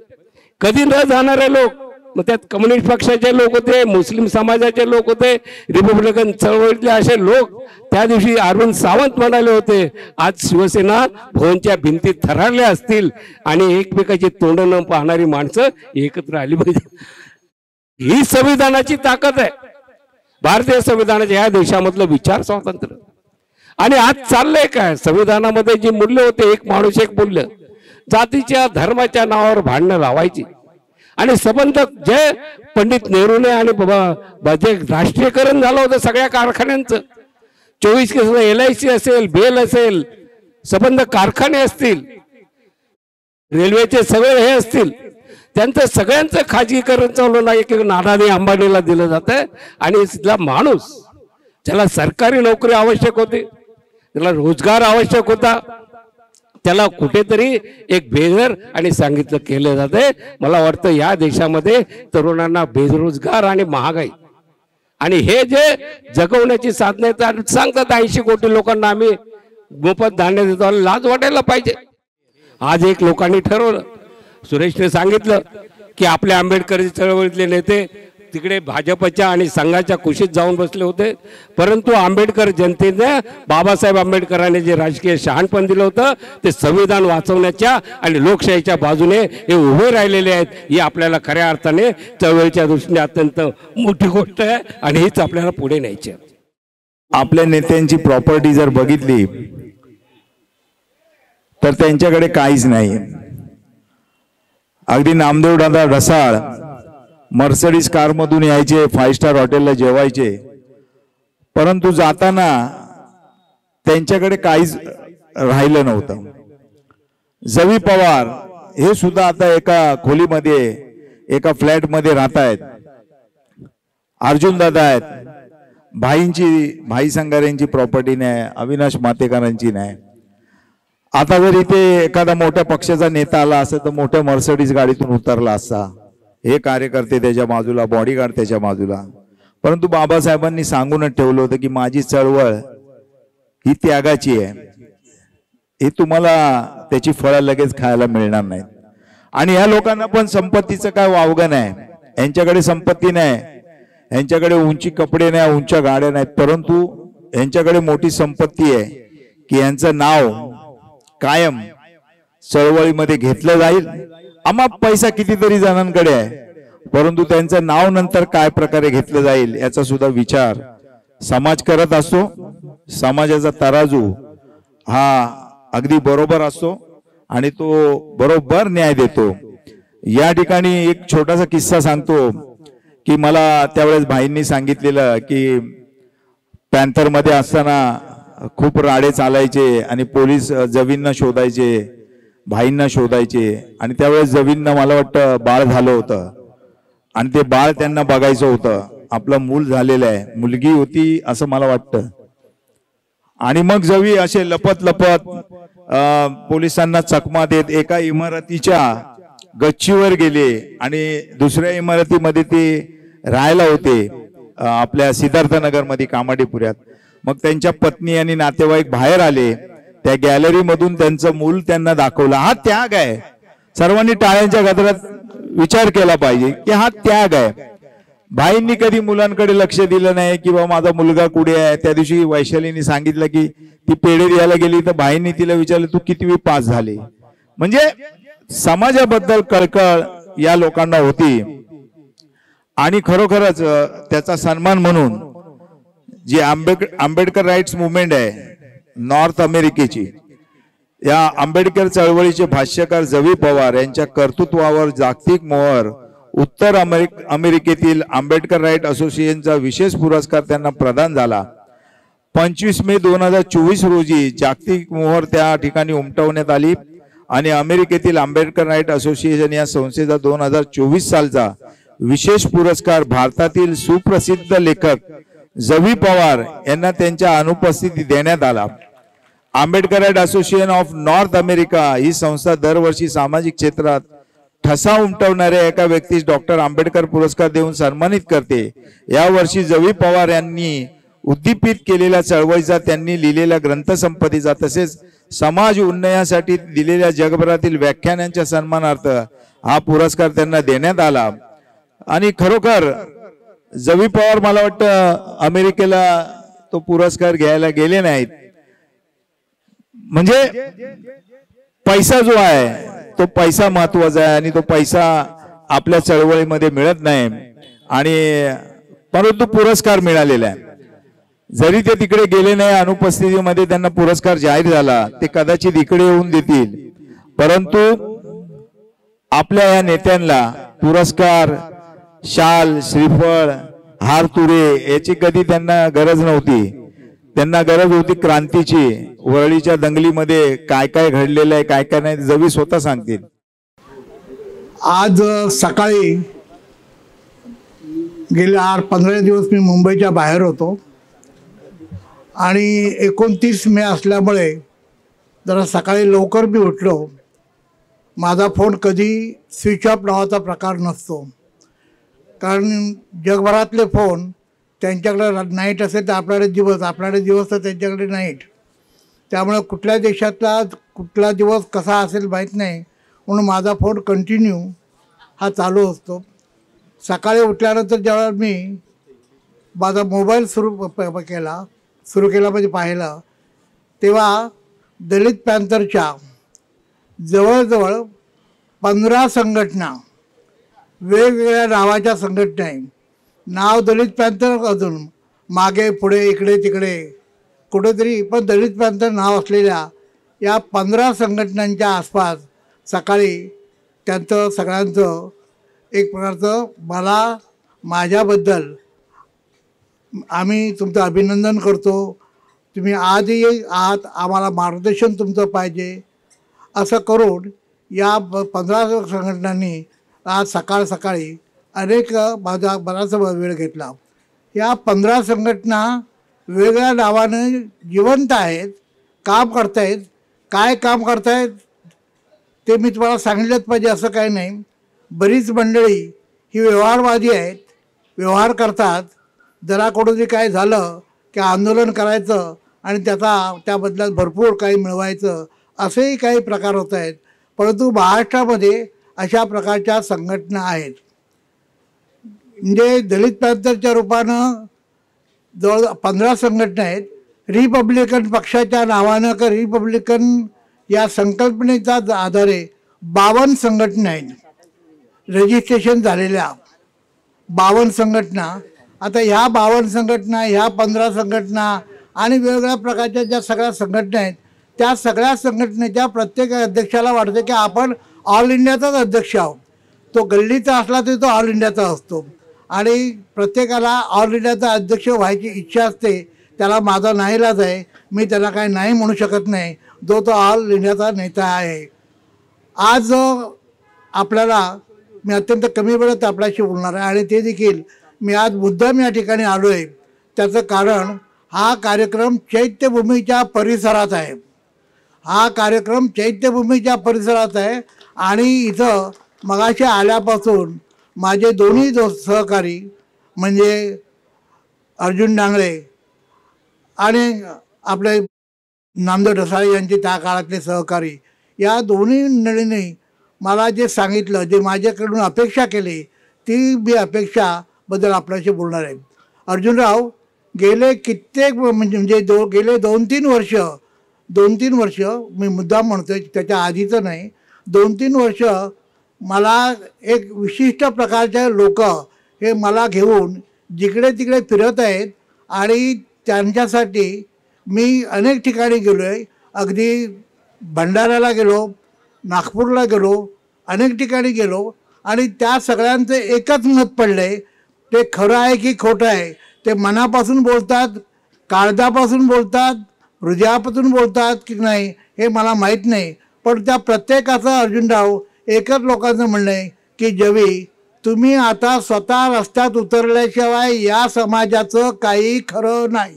कधी न जाणारे लोक, मग त्यात कम्युनिस्ट पक्षाचे लोक होते, मुस्लिम समाजाचे लोक होते, रिपब्लिकन चळवळीतले असे लोक. त्या दिवशी अरुण सावंत म्हणाले होते, आज शिवसेना भवनच्या भिंतीत थरारल्या असतील आणि एकमेकाची तोंड न पाहणारी माणसं एकत्र आली पाहिजे. ही संविधानाची ताकद आहे, भारतीय संविधानाच्या या देशामधलं विचार स्वातंत्र्य. आणि आज चाललंय काय, संविधानामध्ये जी मूल्य होते, एक माणूस एक मूल्य, जातीच्या धर्माच्या नावावर भांडणं लावायची. आणि संबंध जे पंडित नेहरूने आणि जे राष्ट्रीयकरण झालं होतं सगळ्या कारखान्यांचं, 24 LIC असेल, बेल असेल, संबंध कारखाने असतील, रेल्वेचे सगळे हे असतील, त्यांचं सगळ्यांचं खाजगीकरण चालवलं, एक नाडाने अंबानीला दिलं जातं आणि इथला माणूस ज्याला सरकारी नोकरी आवश्यक होती, त्याला रोजगार आवश्यक होता, त्याला कुठेतरी एक बेघर आणि सांगितलं केलं जाते. मला वाटतं या देशामध्ये तरुणांना बेरोजगार आणि महागाई आणि हे जे जगवण्याची साधने सांगतात 80 कोटी लोकांना आम्ही मोफत धान्य देतो, लाज वाटायला पाहिजे. आज एक लोकांनी ठरवलं, सुरेशने सांगितलं की आपल्या आंबेडकरी चळवळीतले नेते तिकडे भाजपच्या आणि संघाच्या कुशीत जाऊन बसले होते, परंतु आंबेडकर जनतेने बाबासाहेब आंबेडकरांनी जे राजकीय शहाणपण दिलं होतं ते संविधान वाचवण्याच्या आणि लोकशाहीच्या बाजूने हे उभे राहिलेले आहेत. ही आपल्याला खऱ्या अर्थाने चळवळीच्या दृष्टीने अत्यंत मोठी गोष्ट आहे आणि हीच आपल्याला पुढे न्यायची आहे. आपल्या नेत्यांची प्रॉपर्टी जर बघितली तर त्यांच्याकडे काहीच नाही. अगदी नामदेव दादा ढसाळ मर्सिडीज कारमधून यायचे, 5 स्टार हॉटेलला जेवायचे, परंतु जाताना त्यांच्याकडे काहीच राहिलं नव्हतं. जवी पवार हे सुद्धा आता एका खोलीमध्ये एका फ्लॅटमध्ये राहत आहेत. अर्जुन दादा आहेत, भाई संगारेंची प्रॉपर्टी नाही, अविनाश मातेकरांची नाही. आता जर इथे एखादा मोठ्या पक्षाचा नेता आला असता तर मोठ्या मर्सिडीज गाडीतून उतरला असता, हे कार्यकर्ते त्याच्या बाजूला, बॉडीगार्ड त्याच्या बाजूला. परंतु बाबासाहेबांनी सांगूनच ठेवलं होतं की माझी चळवळ ही त्यागाची आहे, हे तुम्हाला त्याची फळं लगेच खायला मिळणार नाहीत. आणि ह्या लोकांना पण संपत्तीचं काय वावगं नाही, यांच्याकडे संपत्ती नाही, यांच्याकडे उंची कपडे नाही, उंच्या गाड्या नाहीत, परंतु यांच्याकडे मोठी संपत्ती आहे की यांचं नाव कायम चळवळीमध्ये घेतलं जाईल. आम्हा पैसा कितीतरी जणांकडे आहे, परंतु त्यांचं नाव नंतर काय प्रकारे घेतलं जाईल याचा सुद्धा विचार समाज करत असतो. समाजाचा तराजू हा अगदी बरोबर असतो आणि तो बरोबर न्याय देतो. या ठिकाणी एक छोटासा किस्सा सांगतो की मला त्यावेळेस भाईंनी सांगितलेलं की पॅन्थरमध्ये असताना खूप राडे चालायचे आणि पोलीस जवींना शोधायचे, भाईंना शोधायचे, आणि त्यावेळेस जवींना मला वाटतं बाळ झालं होतं आणि ते बाळ त्यांना बघायचं होतं. आपलं मूल झालेलं आहे, मुलगी होती असं मला वाटतं. आणि मग जवी असे लपत लपत पोलिसांना चकमा देत एका इमारतीच्या गच्चीवर गेले आणि दुसऱ्या इमारतीमध्ये ते राहायला होते, आपल्या सिद्धार्थनगर मध्ये कामाडीपुऱ्यात. मग त्यांच्या पत्नी आणि नातेवाईक बाहेर आले, त्या गॅलरी मधून त्यांचं मूल त्यांना दाखवलं. हा त्याग आहे. सर्वांनी टाळ्यांच्या गजरात विचार केला पाहिजे की हा त्याग आहे. भाईंनी कधी मुलांकडे लक्ष दिलं नाही की बाबा माझा मुलगा कुठे आहे. त्या दिवशी वैशालीने सांगितलं की ती पेढे द्यायला गेली तर भाईंनी तिला विचारलं तू कितवी पास झाली. म्हणजे समाजाबद्दल कळकळ या लोकांना होती आणि खरोखरच त्याचा सन्मान म्हणून जी आंबेडकर राईट्स मुवमेंट आहे नॉर्थ अमेरिकेची, या आंबेडकर चळवळीचे भाष्यकार जवी पवार यांच्या कर्तृत्वावर जागतिक मोहर उत्तर अमेरिकेतील आंबेडकर राईट असोसिएशनचा विशेष पुरस्कार त्यांना प्रदान झाला. 25 मे 2024 रोजी जागतिक मोहर त्या ठिकाणी उमटवण्यात आली आणि अमेरिकेतील आंबेडकर राईट असोसिएशन या संस्थेचा 2024 सालचा विशेष पुरस्कार भारतातील सुप्रसिद्ध लेखक जवी पवार यांना त्यांच्या अनुपस्थितीत देण्यात आला. Ambedkar right association of North America ही संस्था दरवर्षी सामाजिक क्षेत्रात ठसा उमटवणाऱ्या एका व्यक्तीस डॉक्टर आंबेडकर पुरस्कार देऊन सन्मानित करते. या वर्षी जवी पवार यांनी उद्दीपित केलेल्या चळवळीचा, त्यांनी लिहिलेल्या ग्रंथसंपदेचा तसेच समाज उन्नयनासाठी दिलेल्या जगभरातील व्याख्यानांच्या सन्मानार्थ हा पुरस्कार त्यांना देण्यात आला. आणि खरोखर जवी पवार मला वाटतं अमेरिकेला तो पुरस्कार घ्यायला गेले नाहीत. म्हणजे पैसा जो आहे तो पैसा महत्वाचा आहे आणि तो पैसा आपल्या चळवळीमध्ये मिळत नाही, आणि परंतु पुरस्कार मिळालेला आहे. जरी ते तिकडे गेले नाही, अनुपस्थितीमध्ये त्यांना पुरस्कार जाहीर झाला, ते कदाचित इकडे येऊन देतील, परंतु आपल्या या नेत्यांना पुरस्कार, शाल, श्रीफळ, हार तुरे याची कधी त्यांना गरज नव्हती. त्यांना गरज होती क्रांतीची. वरळीच्या दंगलीमध्ये काय काय घडलेलं आहे, काय काय नाही, जवी स्वतः सांगतील. आज सकाळी गेले 15 दिवस मी मुंबईच्या बाहेर होतो आणि 29 मे असल्यामुळे जरा सकाळी लवकर मी उठलो. माझा फोन कधी स्विच ऑफ नावाचा प्रकार नसतो, कारण जगभरातले फोन त्यांच्याकडे नाईट असेल तर आपल्याकडे दिवस, आपल्याकडे दिवस तर त्यांच्याकडे नाईट. त्यामुळे कुठल्या देशातला कुठला दिवस कसा असेल माहीत नाही, म्हणून माझा फोन कंटिन्यू हा चालू असतो. सकाळी उठल्यानंतर जेव्हा मी माझा मोबाईल सुरू केला म्हणजे पाहिला, तेव्हा दलित पॅन्थरच्या जवळजवळ 15 संघटना, वेगवेगळ्या नावाच्या संघटना आहे. नाव दलित पॅन्थर, अजून मागे पुढे इकडे तिकडे कुठेतरी पण दलित पॅन्थर नाव असलेल्या या 15 संघटनांच्या आसपास सकाळी त्यांचं सगळ्यांचं एक प्रकारचं मला माझ्याबद्दल आम्ही तुमचं अभिनंदन करतो, तुम्ही आजही आहात, आम्हाला मार्गदर्शन तुमचं पाहिजे, असं करून या 15 संघटनांनी आज सकाळी अनेक बराचसा वेळ घेतला. या 15 संघटना वेगळ्या नावानं जिवंत आहेत, काम करतायत. काय काम करतायत ते मी तुम्हाला सांगितलंच पाहिजे असं काही नाही. बरीच मंडळी ही व्यवहारवादी आहेत, व्यवहार करतात. जरा कुठंतरी काय झालं की आंदोलन करायचं आणि त्या बदल्यात भरपूर काही मिळवायचं, असेही काही प्रकार होत आहेत. परंतु महाराष्ट्रामध्ये अशा प्रकारच्या संघटना आहेत. म्हणजे दलित पॅन्थरच्या रूपानं जवळ 15 संघटना आहेत. रिपब्लिकन पक्षाच्या नावानं का रिपब्लिकन या संकल्पनेच्या आधारे 52 संघटना आहेत रजिस्ट्रेशन झालेल्या, 52 संघटना. आता ह्या 52 संघटना, ह्या 15 संघटना आणि वेगवेगळ्या प्रकारच्या ज्या सगळ्या संघटना आहेत, त्या सगळ्या संघटनेच्या प्रत्येक अध्यक्षाला वाटतं की आपण ऑल इंडियाचाच अध्यक्ष आहोत. तो गल्लीचा असला तरी तो ऑल इंडियाचा असतो आणि प्रत्येकाला ऑल इंडियाचा अध्यक्ष व्हायची इच्छा असते. त्याला माझा नाईलाज आहे, मी त्याला काही नाही म्हणू शकत नाही, जो तो ऑल इंडियाचा नेता आहे. आज आपल्याला मी अत्यंत कमी वेळात आपल्याशी बोलणार आहे आणि ते देखील मी आज मुद्दाम या ठिकाणी आलो आहे. त्याचं कारण हा कार्यक्रम चैत्यभूमीच्या परिसरात आहे. हा कार्यक्रम चैत्यभूमीच्या परिसरात आहे आणि इथं मगाशी आल्यापासून माझे दोन्ही सहकारी म्हणजे अर्जुन डांगरे आणि आपले नामदेव ढसाळे यांचे त्या काळातले सहकारी, या दोन्ही मंडळींनी मला जे सांगितलं, जे माझ्याकडून अपेक्षा केली, ती मी अपेक्षाबद्दल आपल्याशी बोलणार आहे. अर्जुनराव गेले कित्येक म्हणजे गेले 2-3 वर्ष मी मुद्दाम म्हणतोय, त्याच्या आधीचं नाही, 2-3 वर्ष मला एक विशिष्ट प्रकारचे लोक हे मला घेऊन जिकडे तिकडे फिरत आहेत आणि त्यांच्यासाठी मी अनेक ठिकाणी गेलो आहे. अगदी भंडाऱ्याला गेलो, नागपूरला गेलो, अनेक ठिकाणी गेलो आणि त्या सगळ्यांचं एकच मत पडलं आहे, ते खरं आहे की खोटं आहे. ते मनापासून बोलतात, काळजापासून बोलतात, हृदयापासून बोलतात की नाही हे मला माहीत नाही, पण त्या प्रत्येकाचं अर्जुनराव एकच लोकांचं म्हणणं आहे की जवी तुम्ही आता स्वतः रस्त्यात उतरल्याशिवाय या समाजाचं काही खरं नाही.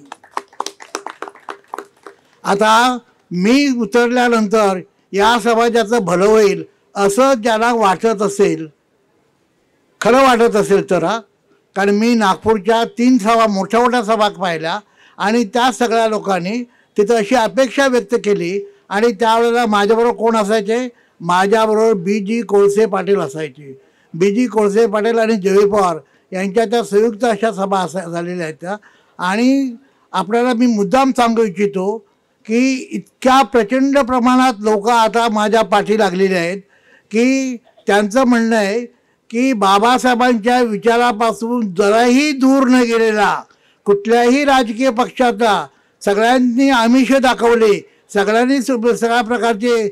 आता मी उतरल्यानंतर या समाजाचं भलं होईल असं ज्याला वाटत असेल, खरं वाटत असेल तर, कारण मी नागपूरच्या 3 सभा मोठ्या सभा पाहिल्या आणि त्या सगळ्या लोकांनी तिथं अशी अपेक्षा व्यक्त केली आणि त्यावेळेला माझ्याबरोबर कोण असायचे, माझ्याबरोबर BG कोळसे पाटील असायचे. BG कोळसे पाटील आणि जयवी पवार यांच्या त्या संयुक्त अशा सभा झालेल्या आहेत. आणि आपल्याला मी मुद्दाम सांगू इच्छितो की इतक्या प्रचंड प्रमाणात लोक आता माझ्या पाठी लागलेले आहेत की त्यांचं म्हणणं आहे की बाबासाहेबांच्या विचारापासून जराही दूर न गेलेला कुठल्याही राजकीय पक्षाचा सगळ्यांनी आमिष दाखवले, सगळ्यांनी सगळ्या प्रकारचे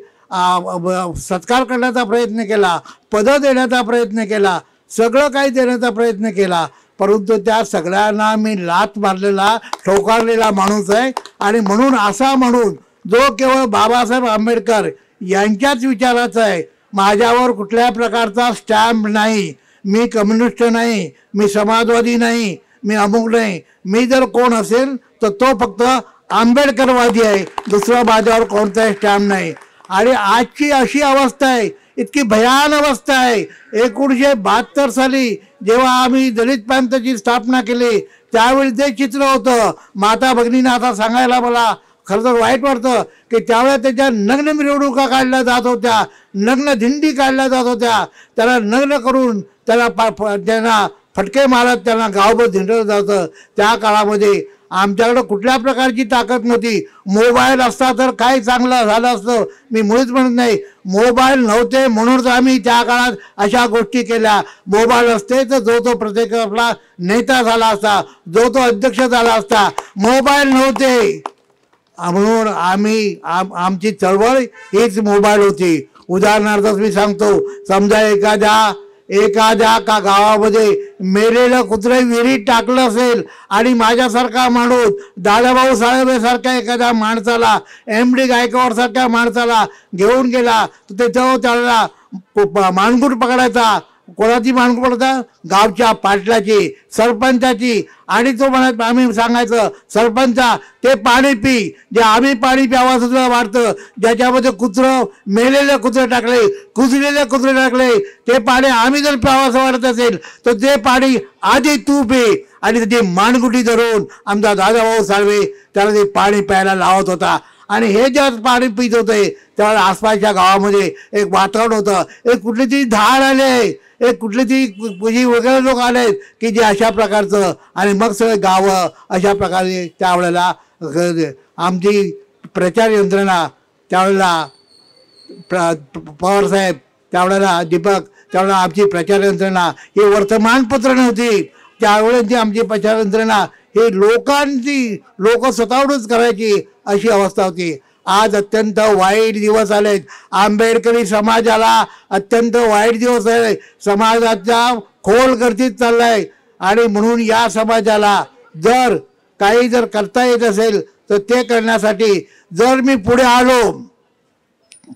सत्कार करण्याचा प्रयत्न केला, पदं देण्याचा प्रयत्न केला, सगळं काही देण्याचा प्रयत्न केला, परंतु त्या सगळ्यांना मी लाथ मारलेला, ठोकारलेला माणूस आहे. आणि म्हणून असा म्हणून जो केवळ बाबासाहेब आंबेडकर यांच्याच विचाराचा आहे, माझ्यावर कुठल्या प्रकारचा स्टॅम्प नाही, मी कम्युनिस्ट नाही, मी समाजवादी नाही, मी अमुक नाही. मी जर कोण असेल तर तो फक्त आंबेडकरवादी आहे, दुसरा माझ्यावर कोणताही स्टॅम्प नाही. आणि आजची अशी अवस्था आहे, इतकी भयान अवस्था आहे. 1972 साली जेव्हा आम्ही दलित पॅंथरची स्थापना केली त्यावेळी ते चित्र होतं. माता भगिनींना आता सांगायला मला खरं तर वाईट वाटतं की त्यावेळेला त्याच्या नग्न मिरवणुका काढल्या जात होत्या, नग्न दिंडी काढल्या जात होत्या. त्याला नग्न करून त्यांना फटके मारत त्यांना गावभर झिंडलं जातं. त्या काळामध्ये आमच्याकडं कुठल्या प्रकारची ताकद नव्हती. मोबाईल असता तर काय चांगलं झालं असतं, मी मुळीच म्हणत नाही. मोबाईल नव्हते म्हणूनच आम्ही त्या काळात अशा गोष्टी केल्या. मोबाईल असते तर जो प्रत्येक आपला नेता झाला असता, जो अध्यक्ष झाला असता. मोबाईल नव्हते म्हणून आमची चळवळ हीच मोबाईल होती. उदाहरणार्थ मी सांगतो, समजा एखाद्या का गावामध्ये मेलेलं कुत्रे विहिरीत टाकलं असेल आणि माझ्यासारखा माणूस दादाभाऊ साळवे सारख्या एखाद्या माणसाला, MD गायकवाड सारख्या माणसाला घेऊन गेला तर त्याच्यावर त्याला मानगुट पकडायचा. कोणाची मानगुट पकडता? गावच्या पाटलाची, सरपंचाची. आणि तो म्हणत आम्ही सांगायचं सरपंचा ते पाणी पी, जे आम्ही पाणी प्यावा सुद्धा वाटतं, ज्याच्यामध्ये मेलेले कुत्रे टाकले, कुजलेले कुत्रे टाकले, ते पाणी आम्ही जर प्यावासं वाटत असेल तर ते पाणी आधी तू पी. आणि त्याची मानगुटी धरून आमचा दादाभाऊ साळवे त्याला ते पाणी प्यायला लावत होता. आणि हे जेव्हा पाणी पित होते त्यावेळेला आसपासच्या गावामध्ये एक वातावरण होतं, एक कुठली तरी धाड आले, एक कुठली तरी वगैरे लोक आलेत की जे अशा प्रकारचं. आणि मग सगळे गावं अशा प्रकारे त्यावेळेला आमची प्रचार यंत्रणा, त्यावेळेला पवारसाहेब, त्यावेळेला दीपक, त्यावेळेला आमची प्रचार यंत्रणा ही वर्तमानपत्र नव्हती. त्यावेळेची आमची प्रचार यंत्रणा ही लोक स्वतःवरूनच करायची अशी अवस्था होती. आज अत्यंत वाईट दिवस आलेत. आंबेडकरी समाजाला अत्यंत वाईट दिवस आहे. समाजाचा खोल गर्दीत चाललाय. आणि म्हणून या समाजाला जर काही करता येत असेल तर ते करण्यासाठी जर मी पुढे आलो,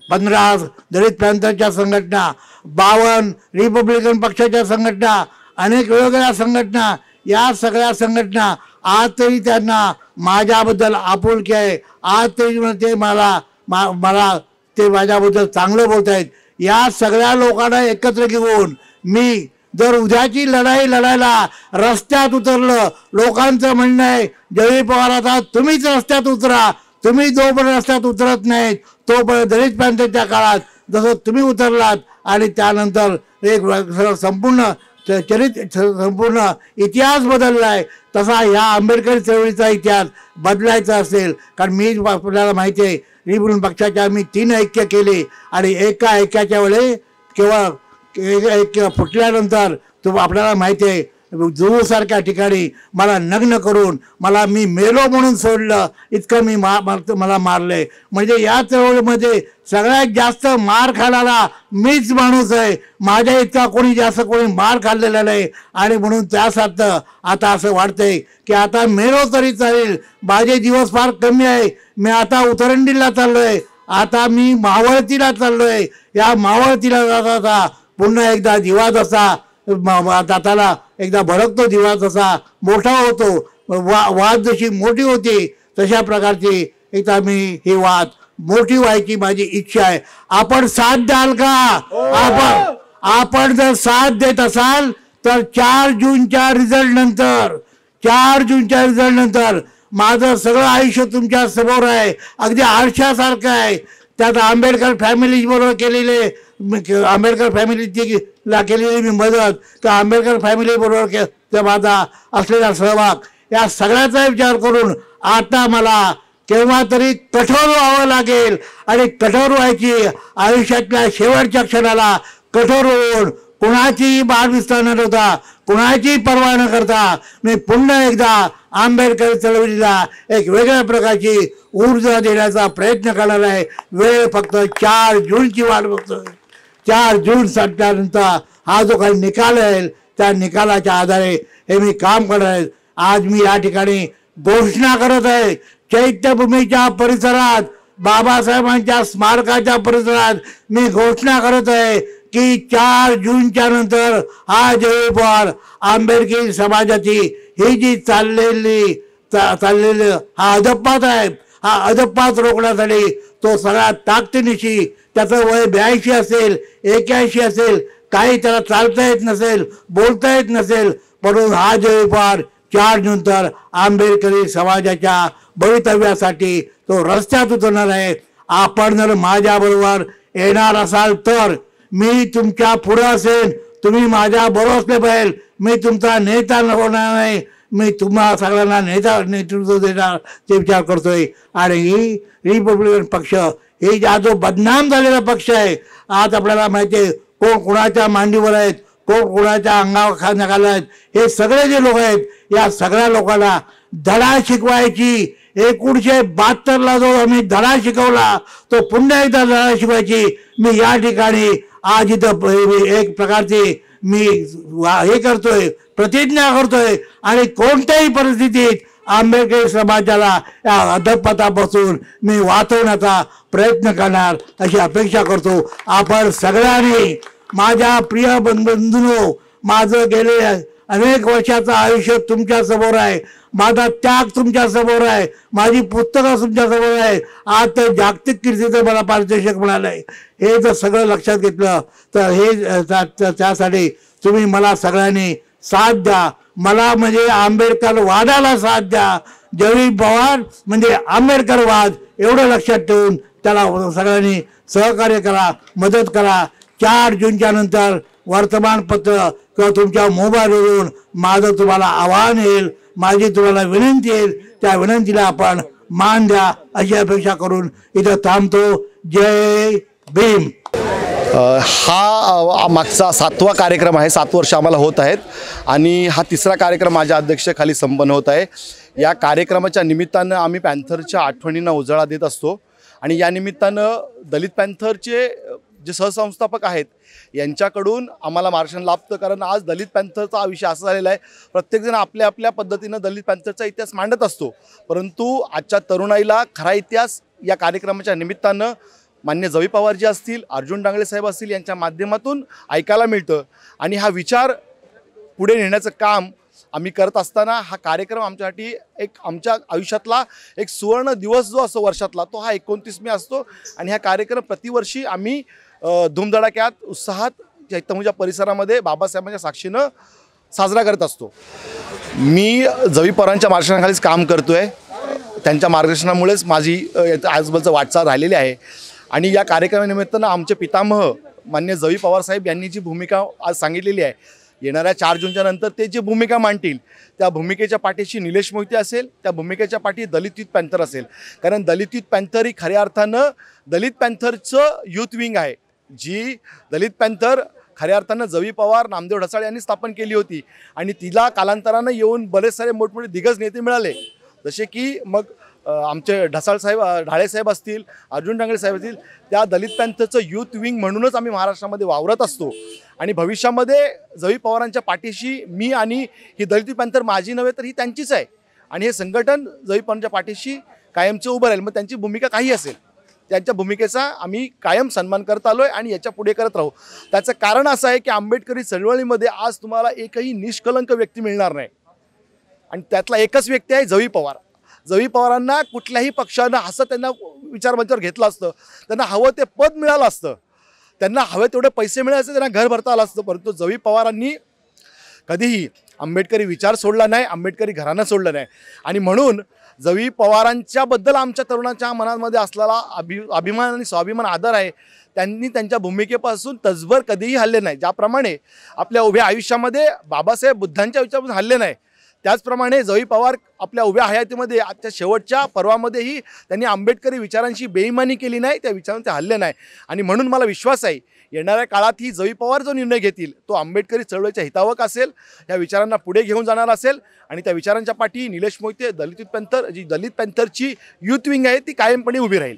15 दलित पॅंथरच्या संघटना, 52 रिपब्लिकन पक्षाच्या संघटना, अनेक वेगवेगळ्या संघटना, या सगळ्या संघटना आज तरी त्यांना माझ्याबद्दल आपुलकी आहे. आज तरी ते मला ते माझ्याबद्दल चांगलं बोलत आहेत. या सगळ्या लोकांना एकत्र घेऊन मी जर उद्याची लढाई लढायला रस्त्यात उतरलं, लोकांचं म्हणणं आहे जयवीर पवार आता तुम्हीच रस्त्यात उतरा, तुम्ही जोपर्यंत रस्त्यात उतरत नाहीत तोपर्यंत दलित पॅंथरच्या काळात जसं तुम्ही उतरलात आणि त्यानंतर एक संपूर्ण इतिहास बदलला आहे, तसा ह्या आंबेडकरी चळवळीचा इतिहास बदलायचा असेल. कारण मी आपल्याला माहिती आहे रिपब्लिकन पक्षाच्या आम्ही 3 ऐक्य केले आणि एका ऐक्याच्या वेळे केवळ ऐक्य फुटल्यानंतर तो आपल्याला माहिती आहे जुहूसारख्या ठिकाणी मला नग्न करून मी मेलो म्हणून सोडलं, इतकं मला मारलंय. म्हणजे या चळवळीमध्ये सगळ्यात जास्त मार खाणारा मीच माणूस आहे. माझ्या इतका कोणी मार खाल्लेला नाही. आणि म्हणून त्यासाठी आता असं वाटतंय की आता मेलो तरी चालेल, माझे दिवस फार कमी आहे. मी आता उतरंडीला चाललोय, आता मी मावळतीला चाललोय. या मावळतीला जाता पुन्हा एकदा दिवा जसा दाताला एकदा भडकतो, दिवा जसा मोठा होतो, वाद जशी मोठी होती तशा प्रकारची एकदा मी ही वाद मोठी व्हायची माझी इच्छा आहे. आपण साथ द्याल का? आपण जर साथ देत असाल तर 4 जूनच्या रिझल्ट नंतर माझं सगळं आयुष्य तुमच्या समोर आहे, अगदी आरशासारखं आहे. त्यात आंबेडकर फॅमिली बरोबर आंबेडकर फॅमिलीला केलेली मी मदत, तर आंबेडकर फॅमिली बरोबर माझा असलेला सहभाग, या सगळ्याचा विचार करून आता मला केव्हा तरी कठोर व्हावं लागेल. आणि कठोर व्हायची आयुष्यातल्या शेवटच्या क्षणाला कठोर होऊन कुणाची बाण विस्तार न ठेवता, कुणाची पर्वा न करता मी पुन्हा एकदा आंबेडकर चळवळीला एक वेगळ्या प्रकारची ऊर्जा देण्याचा प्रयत्न करणार आहे. वेळ फक्त 4 जूनची वाट बघतोय. 4 जून संपल्यानंतर हा जो काही निकाल येईल त्या निकालाच्या आधारे हे मी काम करणार आहे. आज मी या ठिकाणी घोषणा करत आहे, चैत्यभूमीच्या परिसरात बाबासाहेबांच्या स्मारकाच्या परिसरात मी घोषणा करत आहे की 4 जूनच्या नंतर हा जयवीर पवार आंबेडकरी समाजाची ही जी चाललेली हा अधपात आहे, हा अधपात रोखण्यासाठी तो सगळ्या ताकदीनिशी, त्याचं वय 82 असेल 81 असेल, काही त्याला चालता येत नसेल, बोलता येत नसेल, म्हणून हा जयवीर पवार 4 नंतर आंबेडकरी समाजाच्या भवितव्यासाठी तो रस्त्यात उतरणार आहे. आपण जर माझ्याबरोबर येणार असाल तर मी तुमच्या पुढे असेल, तुम्ही माझ्या बरोबर असले पाहिजे. मी तुमचा नेता होणार नाही, मी तुम्हाला सगळ्यांना नेतृत्व देणार ते विचार करतोय. आणि ही रिपब्लिकन पक्ष हे जो बदनाम झालेला पक्ष आहे, आज आपल्याला माहिती आहे कोण कोणाच्या मांडीवर आहेत, कोण कोणाच्या अंगावर नकाला आहेत, हे सगळे जे लोक आहेत, या सगळ्या लोकांना धडा शिकवायची. 1972ला जो आम्ही धडा शिकवला तो पुन्हा एकदा धडा शिकवायची. मी या ठिकाणी आज इथं एक प्रकारची मी हे करतोय, प्रतिज्ञा करतोय आणि कोणत्याही परिस्थितीत आंबेडकरी समाजाला या अधपतापासून मी वाचवण्याचा प्रयत्न करणार अशी अपेक्षा करतो. आपण सगळ्यांनी, माझ्या प्रिय बंधूंनो, माझं गेले अनेक वर्षाचं आयुष्य तुमच्या समोर आहे, माझा त्याग तुमच्या समोर आहे, माझी पुस्तकं तुमच्या समोर आहे. आज तर जागतिक कीर्तीचं मला पारितोषिक मिळालंय. हे जर सगळं लक्षात घेतलं तर हे त्यासाठी तुम्ही मला सगळ्यांनी साथ द्या. मला म्हणजे आंबेडकर वादाला साथ द्या. जयवीर पवार म्हणजे आंबेडकरवाद एवढं लक्षात ठेवून त्याला सगळ्यांनी सहकार्य करा, मदत करा. 4 जूनच्या नंतर वर्तमानपत्र किंवा तुमच्या मोबाईलवरून माझं तुम्हाला आव्हान येईल, माझी तुम्हाला विनंती येईल, त्या विनंतीला आपण मान द्या अशी अपेक्षा करून इथं थांबतो. जय भीम. हा मागचा 7वा कार्यक्रम आहे. 7 वर्ष आम्हाला होत आहेत आणि हा 3रा कार्यक्रम माझ्या अध्यक्षतेखाली संपन्न होत आहे. या कार्यक्रमाच्या निमित्तानं आम्ही पॅन्थरच्या आठवणींना उजाळा देत असतो आणि या निमित्तानं दलित पॅन्थरचे जे सहसंस्थापक आहेत यांच्याकडून आम्हाला मार्गदर्शन लाभतं. कारण आज दलित पॅन्थरचा विषय असा झालेला आहे, प्रत्येकजण आपल्या आपल्या पद्धतीनं दलित पॅन्थरचा इतिहास मांडत असतो, परंतु आजच्या तरुणाईला खरा इतिहास या कार्यक्रमाच्या निमित्तानं मान्य जयवीर पवारजी असतील, अर्जुन डांगळे साहेब असतील यांच्या माध्यमातून ऐकायला मिळतं. आणि हा विचार पुढे नेण्याचं काम आम्ही करत असताना हा कार्यक्रम आमच्यासाठी एक आमच्या आयुष्यातला एक सुवर्ण दिवस जो असतो वर्षातला, तो हा 29 मे असतो. आणि हा कार्यक्रम प्रतिवर्षी आम्ही धूमधडाक्यात उत्साहात चैत्यभूमीच्या परिसरामध्ये बाबासाहेबांच्या साक्षीनं साजरा करत असतो. मी जयवीर पवारांच्या मार्गदर्शनाखालीच काम करतो आहे. त्यांच्या मार्गदर्शनामुळेच माझी आजबाजूचं वाटचाल राहिलेली आहे. आणि या कार्यक्रमानिमित्तानं आमचे पितामह मान्य जयवीर पवार साहेब यांनी जी भूमिका आज सांगितलेली आहे, येणाऱ्या 4 जूनच्या नंतर ते जी भूमिका मांडतील त्या भूमिकेच्या पाठीशी निलेश मोहिते असेल, त्या भूमिकेच्या पाठी दलित युथ पॅन्थर असेल. कारण दलित युथ पॅन्थर ही खऱ्या अर्थानं दलित पॅन्थरचं युथ विंग आहे, जी दलित पॅन्थर खऱ्या अर्थानं जयवीर पवार, नामदेव ढसाळ यांनी स्थापन केली होती. आणि तिला कालांतरानं येऊन बरेच सारे मोठमोठे दिग्गज नेते मिळाले, जसे की मग आमचे ढाळे साहेब असतील, अर्जुन डांगळे साहेब असतील. त्या दलित पॅन्थरचं युथ विंग म्हणूनच आम्ही महाराष्ट्रामध्ये वावरत असतो. आणि भविष्यामध्ये जयवीर पवारांच्या पाठीशी मी आणि ही दलित पॅन्थर माझी नव्हे तर ही त्यांचीच आहे. आणि हे संघटन जयवीर पवारांच्या पाठीशी कायमचं उभं राहील. मग त्यांची भूमिका काही असेल, त्यांच्या भूमिकेचा आम्ही कायम सन्मान करत आलो आहे आणि याच्या पुढे करत राहू. त्याचं कारण असं आहे की आंबेडकरी चळवळीमध्ये आज तुम्हाला एकही निष्कलंक व्यक्ती मिळणार नाही आणि त्यातला एकच व्यक्ती आहे जयवीर पवार. जयवीर पवारांना कुठल्याही पक्षानं असं त्यांना विचारमंचावर घेतलं असतं, त्यांना हवं ते पद मिळालं असतं, त्यांना हवे तेवढे पैसे मिळाले असते, त्यांना घर भरता आलं असतं, परंतु जयवीर पवारांनी कधीही आंबेडकरी विचार सोडला नाही, आंबेडकरी घराणं सोडलं नाही. आणि म्हणून जयवीर पवारांच्याबद्दल आमच्या तरुणांच्या मनामध्ये असलेला अभिमान आणि स्वाभिमान आदर आहे. त्यांनी त्यांच्या भूमिकेपासून तसभर कधीही हल्ले नाही. ज्याप्रमाणे आपल्या उभ्या आयुष्यामध्ये बाबासाहेब बुद्धांच्या विचारापासून हल्ले नाही, त्याचप्रमाणे जयवीर पवार आपल्या उभ्या हयातीमध्ये आजच्या शेवटच्या पर्वामध्येही त्यांनी आंबेडकरी विचारांशी बेईमानी केली नाही, त्या विचारांचे हल्ले नाही. आणि म्हणून मला विश्वास आहे येणाऱ्या काळात ही जयवीर पवार जो निर्णय घेतील तो आंबेडकरी चळवळीच्या हितावक असेल, या विचारांना पुढे घेऊन जाणार असेल. आणि त्या विचारांच्या पाठी निलेश मोहिते, दलित पॅन्थर, जी दलित पॅन्थरची युथ विंग आहे ती कायमपणे उभी राहील.